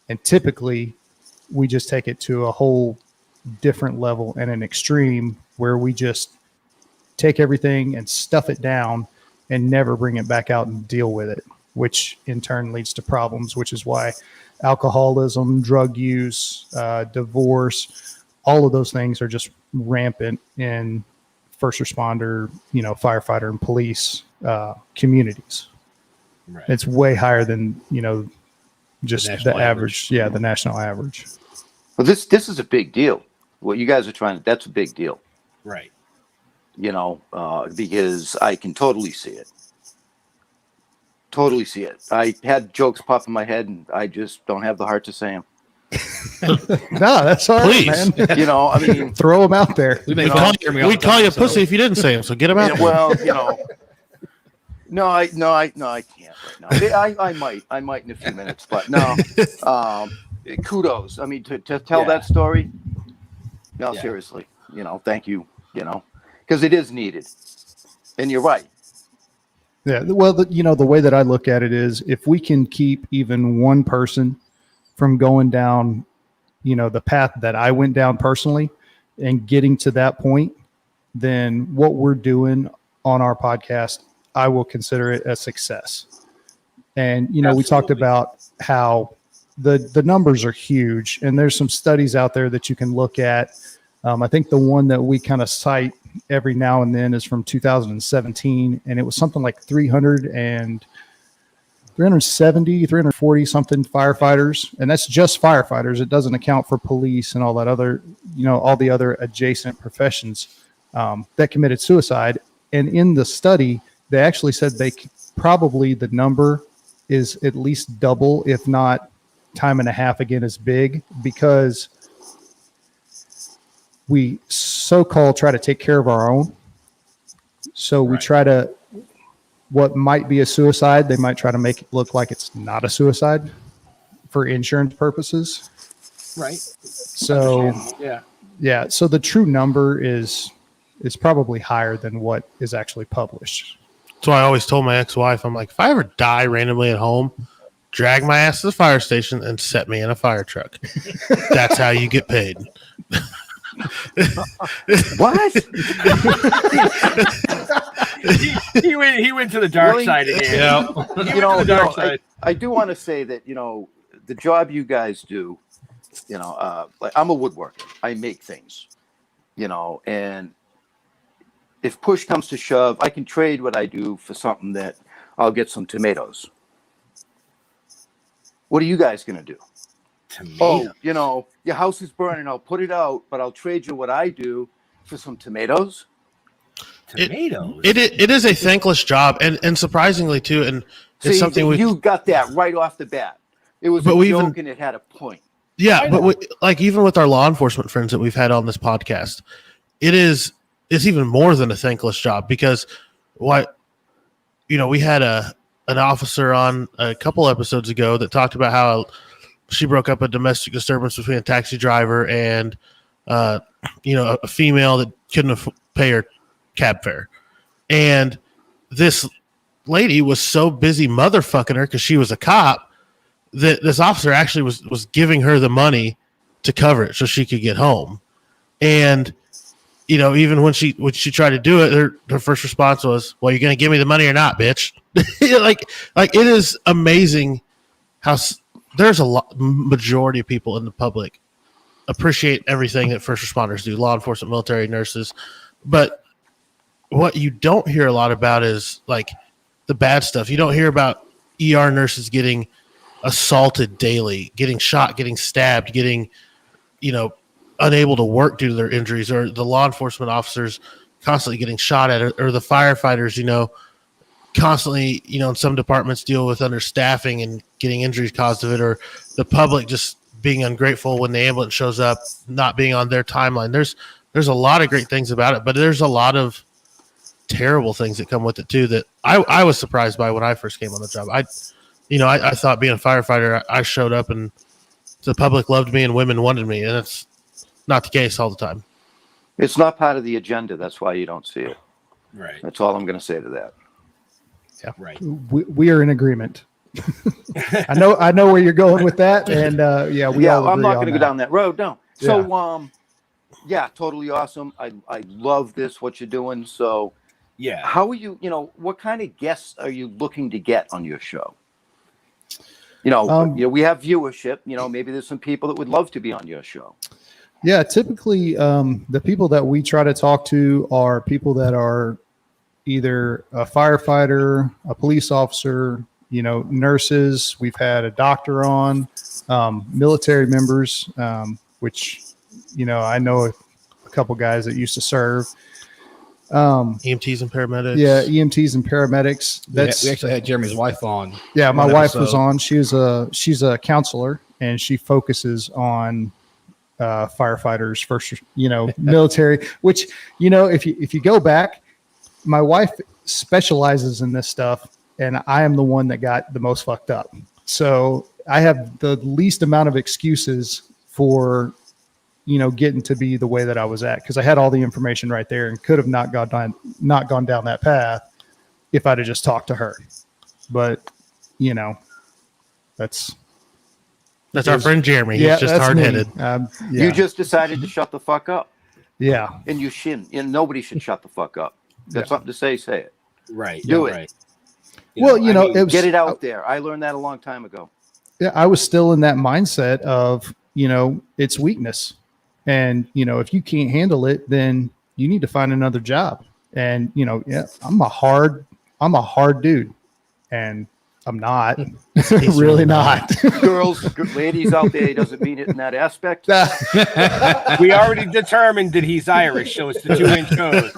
and typically we just take it to a whole different level and an extreme where we just take everything and stuff it down and never bring it back out and deal with it, which in turn leads to problems, which is why alcoholism, drug use, divorce, all of those things are just rampant in first responder, firefighter and police communities. Right. It's way higher than, just the average. Yeah, the national average. Well, this is a big deal. What you guys are trying to, that's a big deal. Right. Because I can totally see it. Totally see it. I had jokes pop in my head and I just don't have the heart to say them. No, that's all right, man. Throw them out there. We'd call you a pussy if you didn't say them, so get them out. Well, no, I can't right now. I might in a few minutes, but no. Kudos. I mean, to tell that story. No, seriously. Thank you. Because it is needed, and you're right. Yeah. Well, the way that I look at it is if we can keep even one person from going down, the path that I went down personally and getting to that point, then what we're doing on our podcast, I will consider it a success. And, we talked about how the numbers are huge, and there's some studies out there that you can look at. I think the one that we kind of cite every now and then is from 2017, and it was something like 340 something firefighters, and that's just firefighters. It doesn't account for police and all that other, all the other adjacent professions that committed suicide. And in the study, they actually said probably the number is at least double, if not time and a half again as big, because we so-called try to take care of our own. So we try to, what might be a suicide, they might try to make it look like it's not a suicide for insurance purposes. Right. So yeah. So the true number is probably higher than what is actually published. So I always told my ex-wife, I'm like, if I ever die randomly at home, drag my ass to the fire station and set me in a fire truck. That's how you get paid. What? he went to the dark side again. Yeah. I do want to say that, the job you guys do, like I'm a woodworker. I make things, and if push comes to shove, I can trade what I do for something that I'll get some tomatoes. What are you guys going to do? Tomato. Oh, your house is burning. I'll put it out, but I'll trade you what I do for some tomatoes. Tomatoes. It is a thankless job, and surprisingly too, and it's something you got that right off the bat. It was a joke, and it had a point. Yeah, but even with our law enforcement friends that we've had on this podcast, it's even more than a thankless job, because we had an officer on a couple episodes ago that talked about how she broke up a domestic disturbance between a taxi driver and a female that couldn't pay her cab fare. And this lady was so busy motherfucking her because she was a cop that this officer actually was giving her the money to cover it so she could get home. And even when she tried to do it, her first response was, "Well, you're going to give me the money or not, bitch?" like it is amazing how there's a majority of people in the public appreciate everything that first responders do, law enforcement, military, nurses. But what you don't hear a lot about is like the bad stuff. You don't hear about ER nurses getting assaulted daily, getting shot, getting stabbed, getting, unable to work due to their injuries, or the law enforcement officers constantly getting shot at, or the firefighters, constantly, in some departments deal with understaffing and getting injuries caused of it, or the public just being ungrateful when the ambulance shows up, not being on their timeline. There's a lot of great things about it, but there's a lot of terrible things that come with it too that I was surprised by when I first came on the job. I thought being a firefighter, I showed up and the public loved me and women wanted me, and it's not the case all the time. It's not part of the agenda. That's why you don't see it. Right. That's all I'm going to say to that. Yeah. Right. We are in agreement. I know where you're going with that, and all agree I'm not going to go down that road. No. So, totally awesome. I love this, what you're doing. So, yeah. How are you? What kind of guests are you looking to get on your show? We have viewership. Maybe there's some people that would love to be on your show. Yeah, typically the people that we try to talk to are people that are either a firefighter, a police officer, nurses. We've had a doctor on, military members, which, I know a couple guys that used to serve. EMTs and paramedics. Yeah, EMTs and paramedics. We actually had Jeremy's wife on. Yeah, my wife was on. She's a counselor, and she focuses on firefighters, first, military, which, if you go back, my wife specializes in this stuff, and I am the one that got the most fucked up. So I have the least amount of excuses for, getting to be the way that I was at, because I had all the information right there and could have not gone down that path. if I'd have just talked to her. But, you know, that's our friend Jeremy. Yeah, He's just that's hard me. headed. Yeah. You just decided to shut the fuck up, Yeah. and you shouldn't. And nobody should shut the fuck up. Got something to say it. Right. Do it. Right. Well, you know, I mean, get it out there. I learned that a long time ago. Yeah, I was still in that mindset of, you know, it's weakness. And, you know, if you can't handle it, then you need to find another job. And, you know, yeah, I'm a hard dude. And I'm not. Really not. Girls, ladies out there, he doesn't mean it in that aspect. We already determined that he's Irish, so it's the 2-inch hose.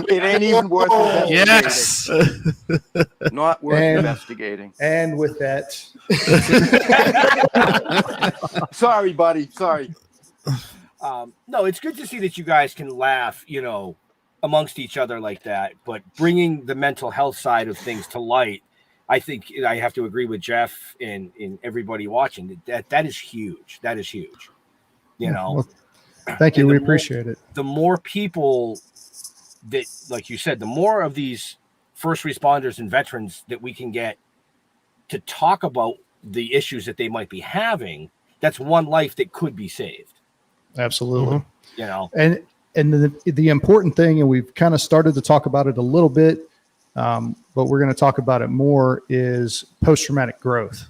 It ain't even worth investigating. Yes. Not worth investigating. And with that, sorry, buddy. Sorry. No, it's good to see that you guys can laugh, you know, amongst each other like that. But bringing the mental health side of things to light, I think I have to agree with Jeff and everybody watching that is huge. That is huge. You know. Well, thank you. We appreciate it. The more people that, like you said, the more of these first responders and veterans that we can get to talk about the issues that they might be having, that's one life that could be saved. Absolutely. You know, and the important thing, and we've kind of started to talk about it a little bit, but we're going to talk about it more, is post-traumatic growth,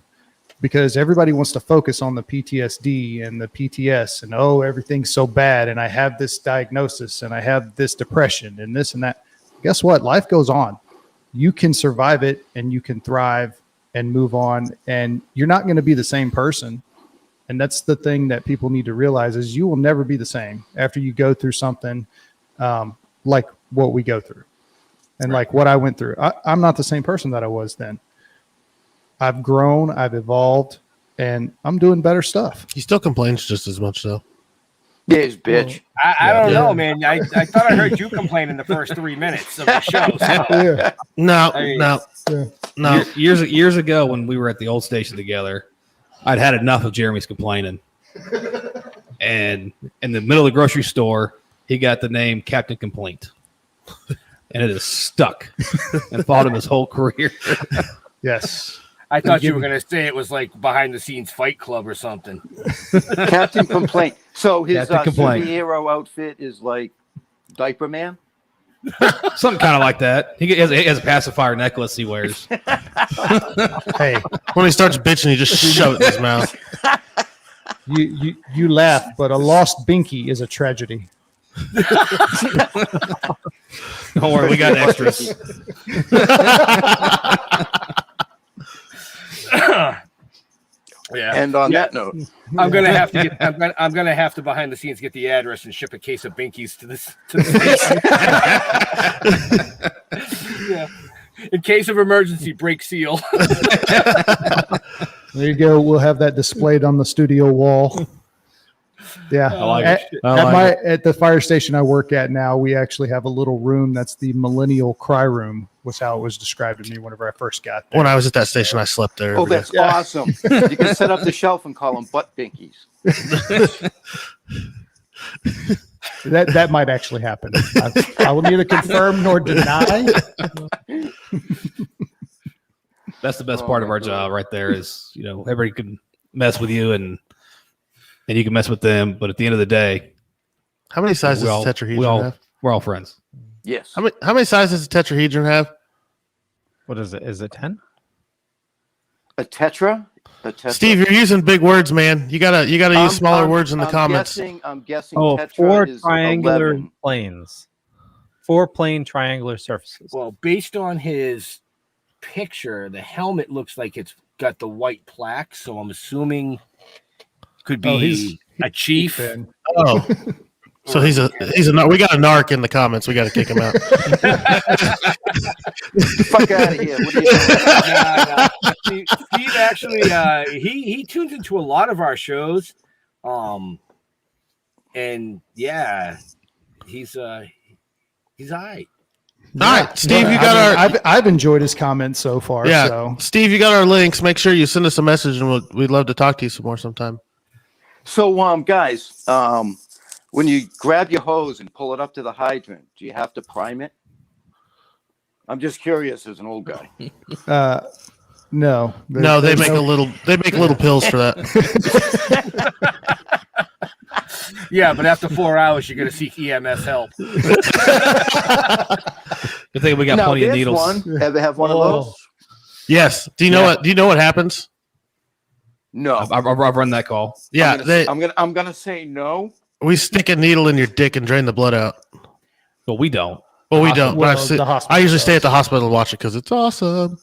because everybody wants to focus on the PTSD and the PTS and, oh, everything's so bad, and I have this diagnosis and I have this depression and this and that. Guess what? Life goes on. You can survive it and you can thrive and move on, and you're not going to be the same person. And that's the thing that people need to realize, is you will never be the same after you go through something like what we go through and like what I went through. I'm not the same person that I was then. I've grown, I've evolved, and I'm doing better stuff. He still complains just as much, though. Yeah, he's bitch. I don't know, man. I thought I heard you complain in the first 3 minutes of the show. So. No. Years ago, when we were at the old station together, I'd had enough of Jeremy's complaining. And in the middle of the grocery store, he got the name Captain Complaint. And it is stuck and followed him his whole career. Yes. I thought you were going to say it was like behind the scenes Fight Club or something. Captain Complaint. So his Complaint. superhero outfit is like Diaper Man? Something kind of like that. He has a pacifier necklace he wears. Hey, when he starts bitching, he just shove it in his mouth. You laugh, but a lost binky is a tragedy. Don't worry, we got extras. Yeah. And on that note, I'm gonna have to behind the scenes get the address and ship a case of binkies to the station. Yeah. In case of emergency, break seal. There you go. We'll have that displayed on the studio wall. Yeah. I like it. At the fire station I work at now, we actually have a little room that's the millennial cry room, was how it was described to me whenever I first got there. When I was at that station, I slept there. oh, that's awesome. You can set up the shelf and call them butt binkies. That might actually happen. I will neither confirm nor deny. That's the best part of our job right there, is, you know, everybody can mess with you and you can mess with them, but at the end of the day, how many sizes does a tetrahedron have? We're all friends. Yes. How many sizes does a tetrahedron have? What is it? Is it 10? A tetra? Steve, you're using big words, man. You gotta use smaller words in the comments. I'm guessing Oh, tetra 4 is triangular 11. planes. 4 plane triangular surfaces. Well, based on his picture, the helmet looks like it's got the white plaque, so I'm assuming could be a chief. Oh, so he's a we got a narc in the comments. We got to kick him out. Fuck out of here! What are you doing? Steve actually, he tunes into a lot of our shows, and yeah, he's all right. All right, Steve, you got I've enjoyed his comments so far. Yeah, so. Steve, you got our links. Make sure you send us a message, and we'd love to talk to you some more sometime. So, guys, when you grab your hose and pull it up to the hydrant, do you have to prime it? I'm just curious as an old guy. No. No, they make little pills for that. Yeah, but after 4 hours, you're gonna seek EMS help. Good thing we got Now, plenty of there's needles. one. Ever have one of those? Yes. Do you know what? Do you know what happens? No. I've run that call. Yeah, I'm gonna say no. we stick a needle in your dick and drain the blood out. But we don't. Well, we don't. Well, But the hospital I usually stay does. at the hospital and watch it because it's awesome.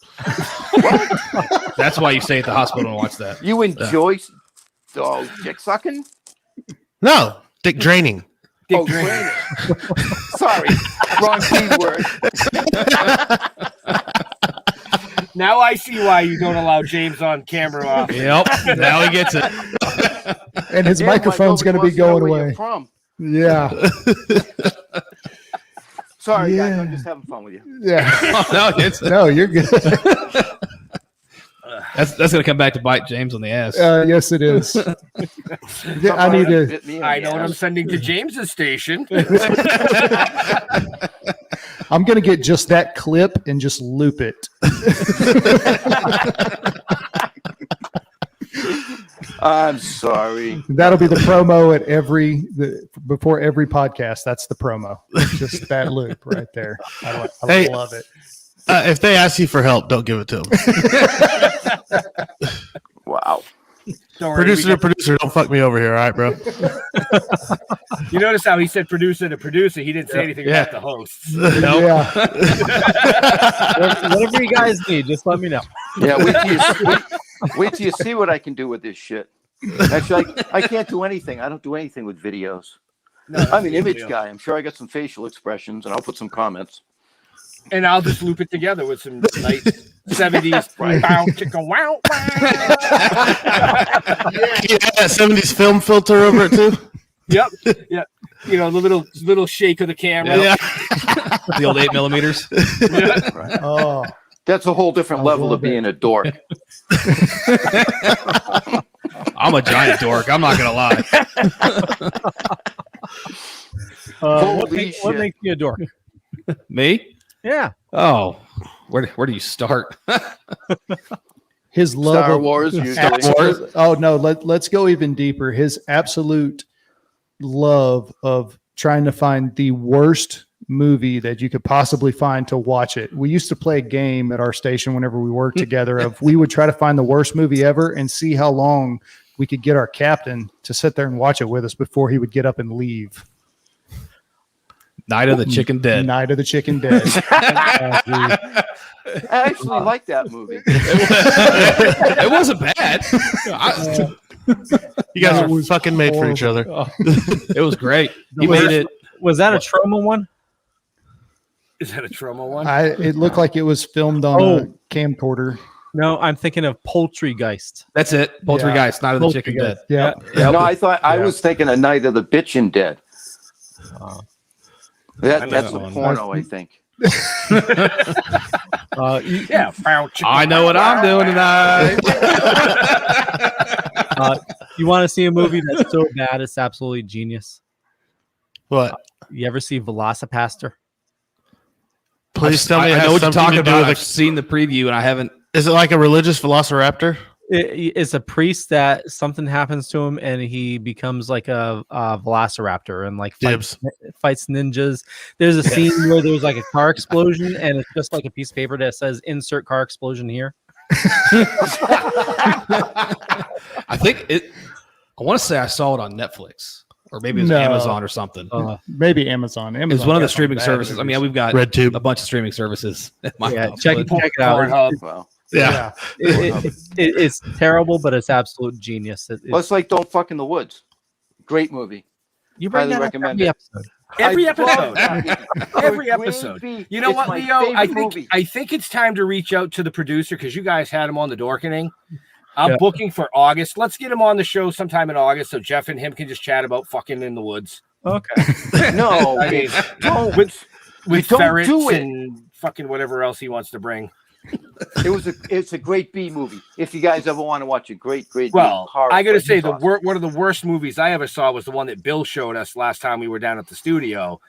That's why you stay at the hospital and watch that. You enjoy dick sucking? No, dick draining. Draining. Sorry, wrong keyword. Now I see why you don't allow James on camera. Yep. Now he gets it. And his Yeah, microphone's going to be wants to know going where you're away. From. Yeah. Sorry, guys, Yeah. I'm just having fun with you. Yeah. No, you're good. That's going to come back to bite James on the ass. Yes, it is. Yeah, I need to. I know what I'm sending to James's station. I'm going to get just that clip and just loop it. I'm sorry. That'll be the promo at before every podcast. That's the promo. Just that loop right there. I Hey, love it. If they ask you for help, don't give it to them. Wow. Don't worry, Producer, don't fuck me over here, all right, bro? You notice how he said producer to producer. He didn't say anything about the hosts. Yeah. Whatever you guys need, just let me know. Yeah, wait till you see what I can do with this shit. Actually, I can't do anything. I don't do anything with videos. No, I'm an image guy. I'm sure I got some facial expressions, and I'll put some comments. And I'll just loop it together with some nice 70s. Bow, chicka, wow, wow. You have that 70s film filter over it, too? Yep. Yeah. You know, the little shake of the camera. Yeah. The old 8 millimeters. Yeah. Right. Oh, That's a whole different level of being a dork. I'm a giant dork. I'm not going to lie. What Holy makes you a dork? Me? Yeah. Oh, where do you start? his love Star of Wars, usually. absolute- Oh no, let's go even deeper. His absolute love of trying to find the worst movie that you could possibly find to watch it. We used to play a game at our station whenever we worked together of we would try to find the worst movie ever and see how long we could get our captain to sit there and watch it with us before he would get up and leave. Night of the Chicken Dead. Night of the Chicken Dead. I actually like that movie. It wasn't bad. You guys No, are it was fucking made for each other. It was great. He Was made it. Was that a trauma one? Is that a trauma one? It looked like it was filmed on a camcorder. No, I'm thinking of Poultrygeist. That's it. Poultrygeist, Night of the Chicken Dead. Yeah. Yep. No, I was thinking a Night of the Bitchin' Dead. That's a porno, I think. Yeah. I know what I'm doing tonight. You want to see a movie that's so bad it's absolutely genius? What? You ever see Velocipaster? Please tell me it I has know what you're something to talking do about. with I've seen the preview and I haven't. Is it like a religious velociraptor? It's a priest that something happens to him and he becomes like a velociraptor and like fights ninjas. There's a scene where there's like a car explosion and it's just like a piece of paper that says insert car explosion here. I think it. I want to say I saw it on Netflix or maybe it was No. Amazon or something. Maybe Amazon. It was one of the has some streaming bad services. I mean, we've got RedTube. a bunch of streaming services. At my house, check but- it out. Pornhub. Well, Yeah. It's terrible, but it's absolute genius. well, it's like Don't Fuck in the Woods. Great movie. You bring highly that up recommend every it. episode. Every I episode. love it. Every Great episode. movie. You know It's what, my Leo? favorite I movie. think it's time to reach out to the producer because you guys had him on the Dorkening. I'm booking for August. Let's get him on the show sometime in August so Jeff and him can just chat about fucking in the woods. Okay. No, I mean, don't. with don't ferrets do it. and fucking whatever else he wants to bring. It's a great B movie. If you guys ever want to watch a great Well, B horror I got to flick, say, it's awesome. one of the worst movies I ever saw was the one that Bill showed us last time we were down at the studio.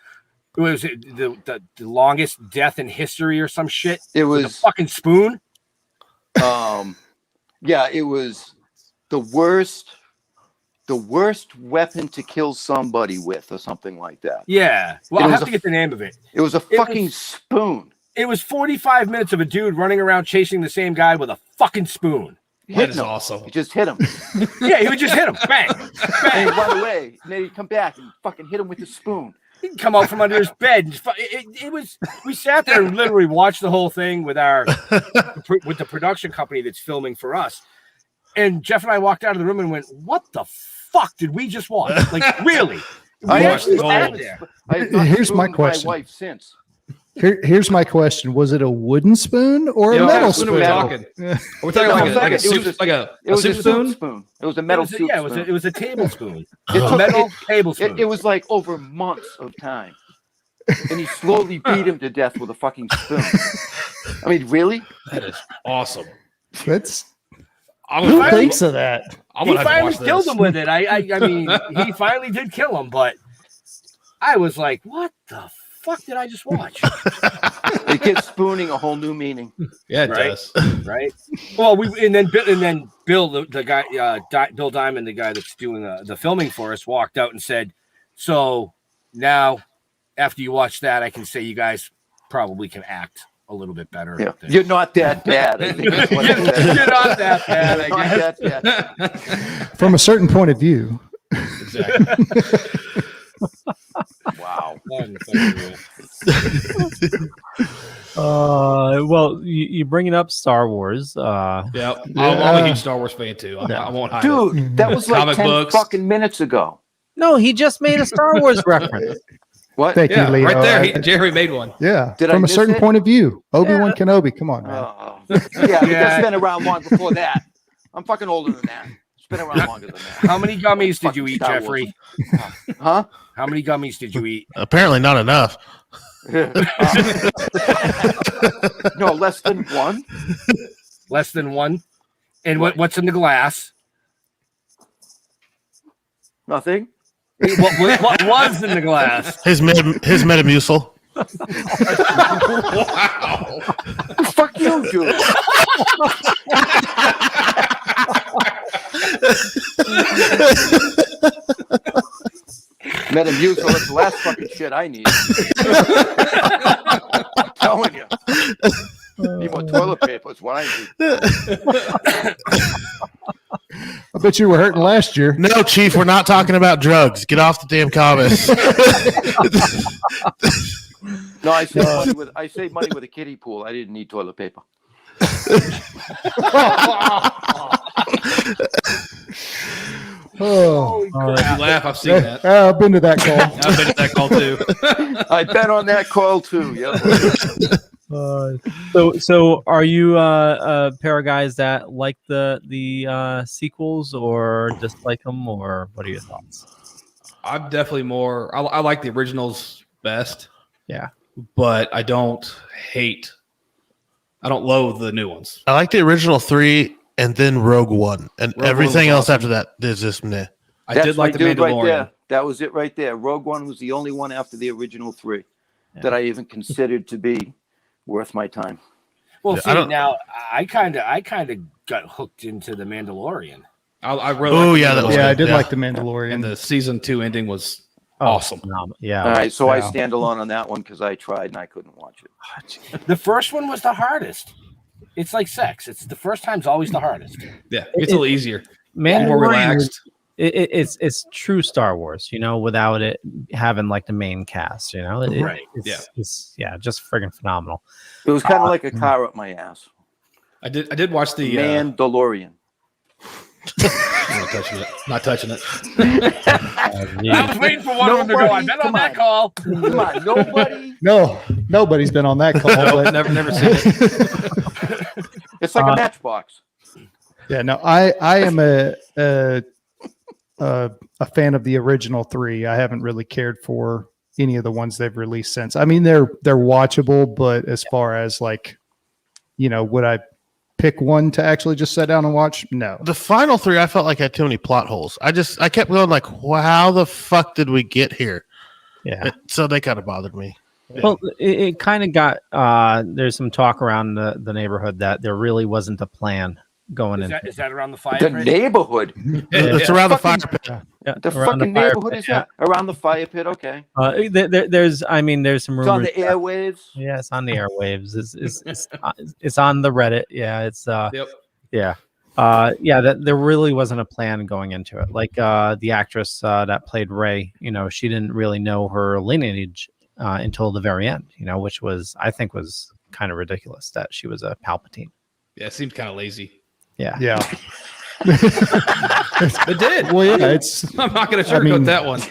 It was the longest death in history or some shit. It was a fucking spoon. Yeah, it was the worst weapon to kill somebody with, or something like that. Yeah. Well, I'll have to get the name of it. It was a fucking spoon. It was 45 minutes of a dude running around chasing the same guy with a fucking spoon. That is awesome. He just hit him. Yeah, he would just hit him. Bang. And Bang. he'd run away. And then he'd come back and fucking hit him with the spoon. He'd come out from under his bed. And it was. We sat there and literally watched the whole thing with the production company that's filming for us. And Jeff and I walked out of the room and went, "What the fuck did we just watch? Like, really?" I actually sat there. Here's my question. My wife since. Here's my question: was it a wooden spoon or a metal spoon? Are we talking? Are we talking like a soup spoon? It was a soup spoon. It was a metal soup spoon. It was a tablespoon. It Metal tablespoon. It was like over months of time, and he slowly beat him to death with a fucking spoon. I mean, really? That is awesome. That's Who thinks of that? He finally killed him with it. I mean, he finally did kill him, but I was like, "What the fuck did I just watch?" It gives spooning a whole new meaning. Yeah, it right? does. Right. Well, and then Bill, the guy, Bill Diamond, the guy that's doing the filming for us, walked out and said, "So now, after you watch that, I can say you guys probably can act a little bit better." Yeah. You're not that bad. I think that's what I said. You're not that bad, I Not guess. that bad. From a certain point of view. Exactly. Wow. Well, you bringing up Star Wars. Yeah, I'm a huge Star Wars fan too. I won't hide it. Dude, that was like Comic 10 books. fucking minutes ago. No, he just made a Star Wars reference. What? Thank Yeah, you, Leo. right there. Jeremy made one. Yeah, Did I from a miss certain it? point of view. Obi-Wan Kenobi, come on, man. Yeah, but that's been around long before that. I'm fucking older than that. It's been around longer than that. How many gummies did you eat, Star Jeffrey? Huh? How many gummies did you eat? Apparently not enough. No, less than one. Less than one. And what's in the glass? Nothing. What was in the glass? His Metamucil. Wow. Fuck you, dude. Metamucil, that's the last fucking shit I need. I'm telling you. Need more toilet paper is what I need. I bet you were hurting last year. No, Chief, we're not talking about drugs. Get off the damn comments. No, I saved money with a kiddie pool. I didn't need toilet paper. Oh, You laugh. I've seen that. I've been to that call. I've been at that call too. I bet on that call too. Yeah. So are you a pair of guys that like the sequels or dislike them, or what are your thoughts? I'm definitely more. I like the originals best. Yeah, but I don't loathe the new ones. I like the original 3 and then Rogue One, and Rogue everything One was else awesome. after that is just meh. I did like the dude Mandalorian. right there. That was it right there. Rogue One was the only one after the original 3 that I even considered to be worth my time. Well, Yeah, see, now I kind of got hooked into the Mandalorian. I really. Oh, liked yeah, that was Yeah, I good. did Yeah. like the Mandalorian. And the season 2 ending was awesome. Yeah. All right, so I Yeah. stand alone on that one because I tried and I couldn't watch it. The first one was the hardest. It's like sex. It's the first time's always the hardest. Yeah, it's a little easier. More Mandalorian relaxed. It's true Star Wars, without it having like the main cast, Right, It's just friggin' phenomenal. It was kind of like a car up my ass. I did watch the Mandalorian. Not touching it. I was waiting for one of them to go. I bet on that call. Come on, nobody. No, nobody's been on that call. but- never seen it. It's like a matchbox. Yeah, no, I am a fan of the original 3. I haven't really cared for any of the ones they've released since. I mean, they're watchable, but as far as like, would I pick one to actually just sit down and watch? No. The final 3, I felt like had too many plot holes. I kept going like, how the fuck did we get here? Yeah. So they kind of bothered me. Well, it kind of got there's some talk around the neighborhood that there really wasn't a plan going in. Is that around the fire The pit? neighborhood. It's around the fire pit. The fucking neighborhood is that? Around the fire pit, okay. There's some rumors. It's on the airwaves. Yeah, it's on the airwaves. It's on the Reddit. Yeah, it's yeah. That there really wasn't a plan going into it. Like the actress that played Ray, she didn't really know her lineage until the very end, which I think was kind of ridiculous that she was a Palpatine. Yeah, it seemed kind of lazy. Yeah. It did. Well, yeah, I'm not going to sugarcoat that one.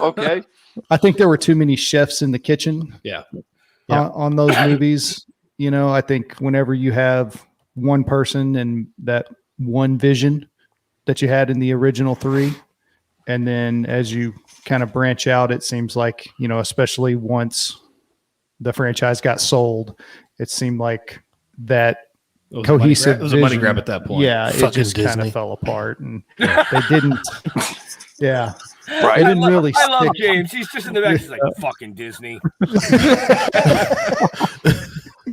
Okay. I think there were too many chefs in the kitchen. Yeah. On those movies. I think whenever you have one person and that one vision that you had in the original 3, and then as you kind of branch out, it seems like, especially once the franchise got sold, it seemed like that cohesive it was a money grab at that point. Yeah, Fucking it just kind Disney. of fell apart, and they didn't. Yeah, Right. They didn't really. I love stick. James. He's just in the back. He's like, fucking Disney.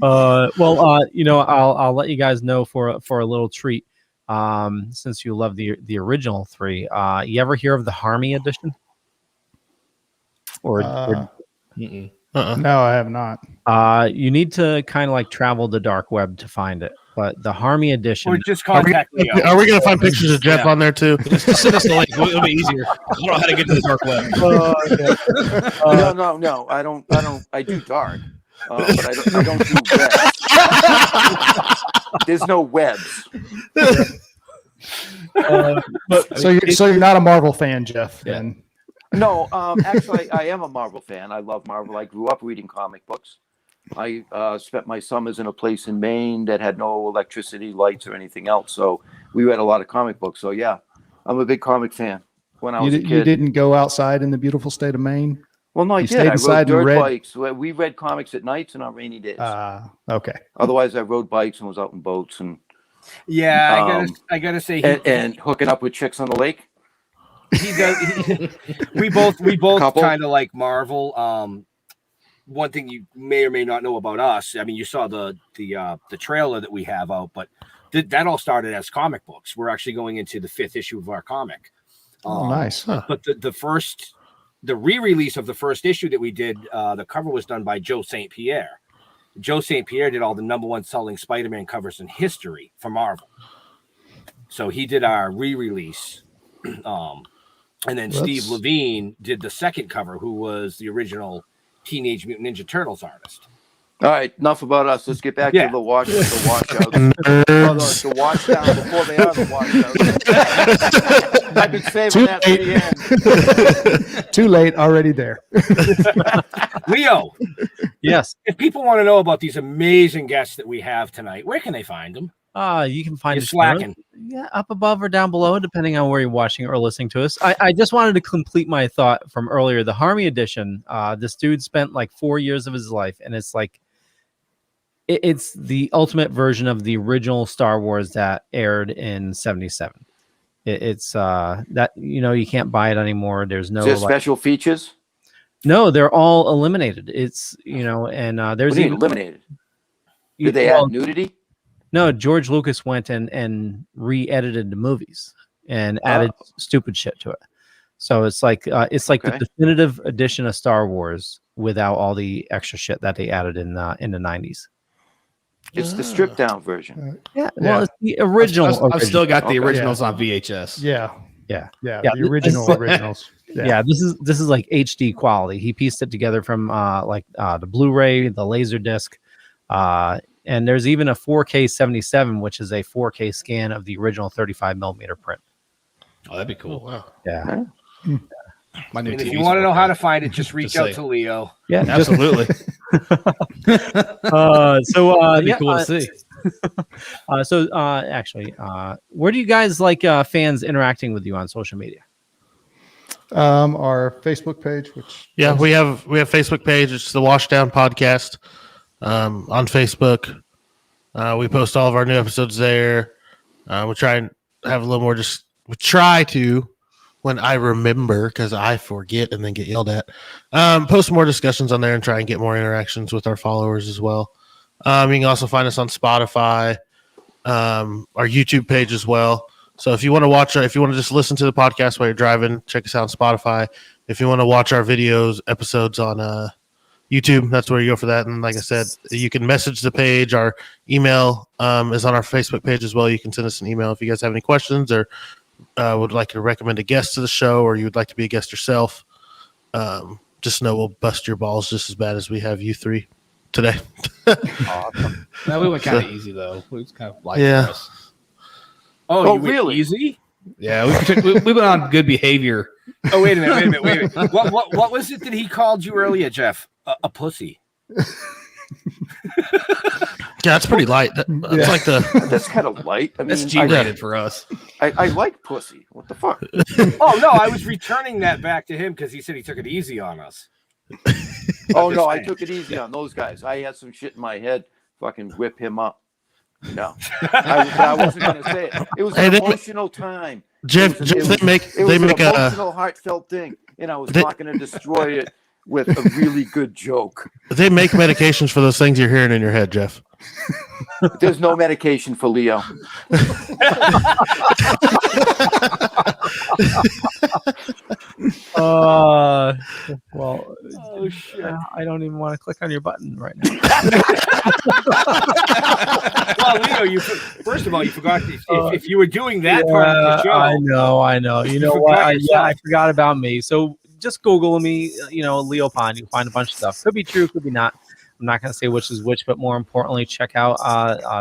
I'll let you guys know for a little treat. Since you love the original 3, you ever hear of the Harmy edition? No, I have not. You need to kind of like travel the dark web to find it. But the Harmy edition. Or just contact me. Are we going to find pictures of Jeff on there too? Just send us the link. It'll be easier. I don't know how to get to the dark web. No. I don't. I do dark, but I don't do webs. There's no webs. So you're not a Marvel fan, Jeff? Yeah. Then No, actually, I am a Marvel fan. I love Marvel. I grew up reading comic books. I spent my summers in a place in Maine that had no electricity, lights, or anything else. So we read a lot of comic books. So yeah, I'm a big comic fan. When I was a kid, you didn't go outside in the beautiful state of Maine. Well, no, I you did. stayed I inside rode and dirt read? bikes. We read comics at nights and on rainy days. Okay. Otherwise, I rode bikes and was out in boats and Yeah, I gotta say, and hooking up with chicks on the lake. he does. We both Couple. kind of like Marvel. One thing you may or may not know about us. I mean, you saw the trailer that we have out, but that all started as comic books. We're actually going into the 5th issue of our comic. Oh, nice. Huh. But the re-release of the first issue that we did, the cover was done by Joe St. Pierre. Joe St. Pierre did all the #1 selling Spider-Man covers in history for Marvel. So he did our re-release. And then Steve Levine did the second cover, who was the original Teenage Mutant Ninja Turtles artist. All right, enough about us. Let's get back to the washouts. The washdown before they are the washouts. I've been saving that for the end. Too late, already there. Leo, Yes. if people want to know about these amazing guests that we have tonight, where can they find them? You can find You're us slacking. up above or down below, depending on where you're watching or listening to us. I just wanted to complete my thought from earlier. The Harmy edition, this dude spent like 4 years of his life, and it's like it's the ultimate version of the original Star Wars that aired in '77. It's that you can't buy it anymore. There's no Is there special features? No, they're all eliminated. It's and there's What do you mean eliminated? Did they add nudity? No, George Lucas went and re-edited the movies and added stupid shit to it. So it's like the definitive edition of Star Wars without all the extra shit that they added in the 90s. It's the stripped down version. Well, it's the original. I've still got the Okay. originals on VHS. Yeah. Yeah. The originals. Yeah, this is like HD quality. He pieced it together from the Blu-ray, the Laserdisc, and there's even a 4K 77, which is a 4K scan of the original 35 millimeter print. Oh, that'd be cool. Wow. Yeah. My new And if TV's you want to know working. how to find it, just reach Just out say to Leo. Yeah, Absolutely. That'd be cool to see. Where do you guys like fans interacting with you on social media? Our Facebook page, which We have Facebook page. It's the Washdown Podcast on Facebook. We post all of our new episodes there. We try and have a little more. We try to when I remember, because I forget and then get yelled at. Post more discussions on there and try and get more interactions with our followers as well. You can also find us on Spotify, our YouTube page as well. So if you want to watch, if you want to just listen to the podcast while you're driving, check us out on Spotify. If you want to watch our episodes on YouTube, that's where you go for that. And like I said, you can message the page. Our email is on our Facebook page as well. You can send us an email if you guys have any questions or would like to recommend a guest to the show, or you would like to be a guest yourself. Just know we'll bust your balls just as bad as we have you three today. Awesome. No, we went kind of easy though. We was kind of light Yeah. for us. Oh, you really? Easy? Yeah, we went on good behavior. Oh, wait a minute. What was it that he called you earlier, Jeff? A pussy. Yeah, that's pretty light. That's like That's kind of light. I mean, That's G-rated for us. I like pussy. What the fuck? Oh, no, I was returning that back to him because he said he took it easy on us. Oh, no, I took it easy on those guys. I had some shit in my head. Fucking whip him up. No, I wasn't going to say it. It was an emotional time. Jeff, they make an emotional, heartfelt thing, and I was not going to destroy it with a really good joke. They make medications for those things you're hearing in your head, Jeff. There's no medication for Leo. Well, oh shit! I don't even want to click on your button right now. Well, Leo, first of all, you forgot if you were doing that part of the show. I know. You know what? I forgot about me. So just Google me. Leo Pond. You find a bunch of stuff. Could be true, could be not. I'm not going to say which is which, but more importantly, check out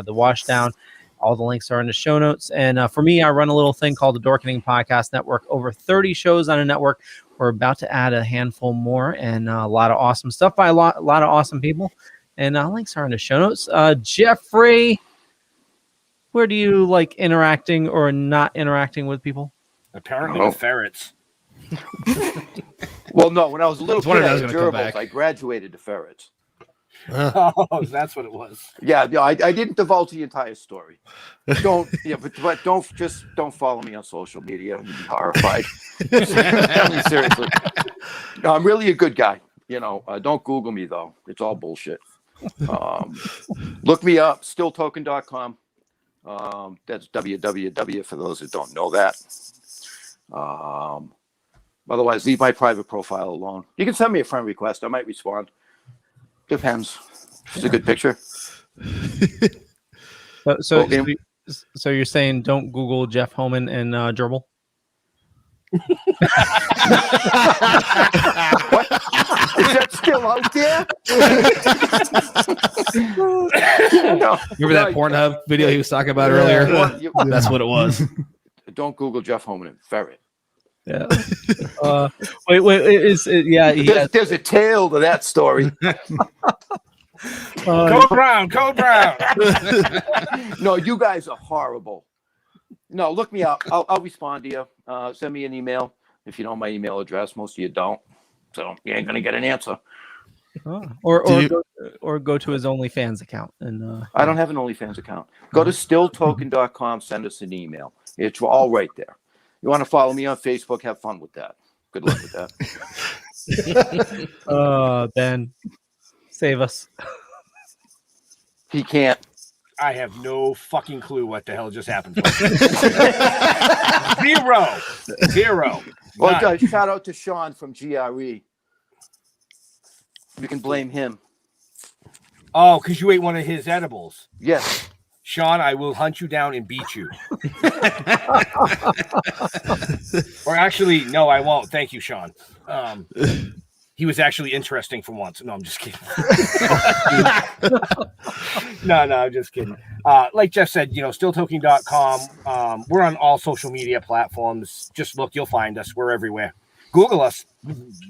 the Washdown. All the links are in the show notes. And for me, I run a little thing called the Dorkening Podcast Network. Over 30 shows on a network. We're about to add a handful more, and a lot of awesome stuff by a lot of awesome people. And links are in the show notes. Jeffrey, where do you like interacting or not interacting with people? Apparently with ferrets. Well, no, when I was a little kid, I had gerbils. gerbils. I graduated to ferrets. Oh, that's what it was. Yeah, I didn't divulge the entire story. Don't follow me on social media. You'd be horrified. I mean, seriously. No, I'm really a good guy. Don't Google me though. It's all bullshit. Look me up, stilltoken.com. That's www for those that don't know that. Otherwise, leave my private profile alone. You can send me a friend request. I might respond. Depends. If it's a good picture. So you're saying don't Google Jeff Homan and gerbil? What? Is that still out there? Remember that Pornhub video he was talking about earlier? That's what it was. Don't Google Jeff Homan and ferret. Yeah. Wait. There's a tail to that story. Code Brown. No, you guys are horrible. No, look me up. I'll respond to you. Send me an email if you know my email address. Most of you don't, so you ain't gonna get an answer. Or go to his OnlyFans account. And I don't have an OnlyFans account. Go to stilltoken.com. Send us an email. It's all right there. You want to follow me on Facebook? Have fun with that. Good luck with that. Ben, save us. He can't. I have no fucking clue what the hell just happened. Zero. Well, shout out to Sean from GRE. You can blame him. Oh, because you ate one of his edibles. Yes. Sean, I will hunt you down and beat you. Or actually, no, I won't. Thank you, Sean. He was actually interesting for once. No, I'm just kidding. No, I'm just kidding. Like Jeff said, stilltoking.com. We're on all social media platforms. Just look, you'll find us. We're everywhere. Google us.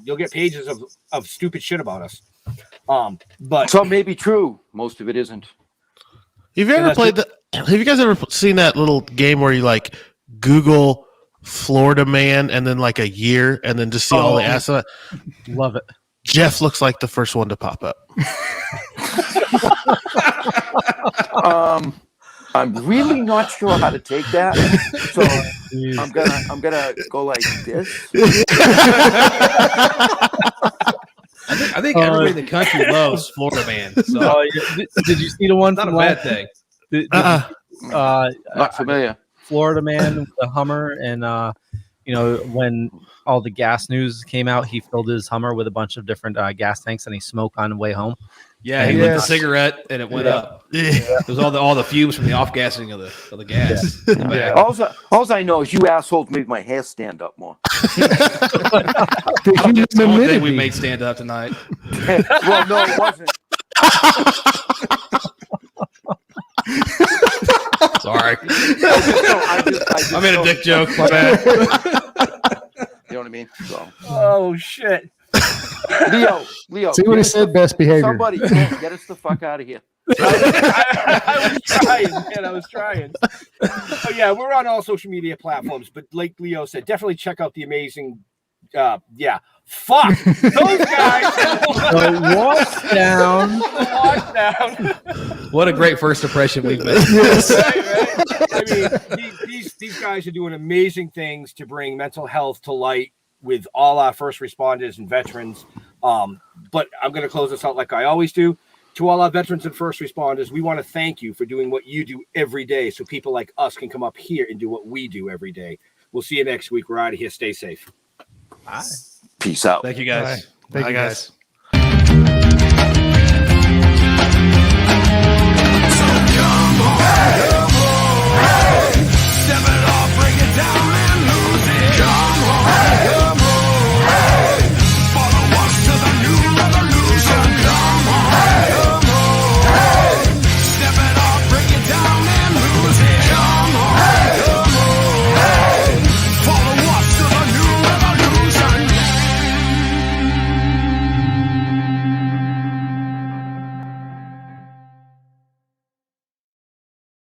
You'll get pages of stupid shit about us. But some may be true. Most of it isn't. Have you guys ever seen that little game where you like Google Florida man and then like a year and then just see all the ass on it? Love it. Jeff looks like the first one to pop up. I'm really not sure how to take that. So I'm gonna go like this. I think everybody in the country loves Florida Man. So Did you see the one? not a from bad thing. Not familiar. Florida Man with the Hummer, and when all the gas news came out, he filled his Hummer with a bunch of different gas tanks, and he smoked on the way home. Yeah, he lit the cigarette and it went up. It was all the fumes from the off gassing of the gas. Yeah. All I know is you assholes made my hair stand up more. That's the one thing we made stand up tonight. Well, no, it wasn't. Sorry. I made a dick joke. My bad. You know what I mean? So. Oh shit. Leo. See what he said? Best behavior. Somebody get us the fuck out of here. I was trying, man. I was trying. So yeah, we're on all social media platforms, but like Leo said, definitely check out the amazing. Fuck those guys. Washdown. What a great first impression we've made. Yes. Right? I mean, these guys are doing amazing things to bring mental health to light with all our first responders and veterans. But I'm going to close this out like I always do. To all our veterans and first responders, we want to thank you for doing what you do every day so people like us can come up here and do what we do every day. We'll see you next week. We're out of here. Stay safe. Peace out. Thank you, guys. Thank you, guys.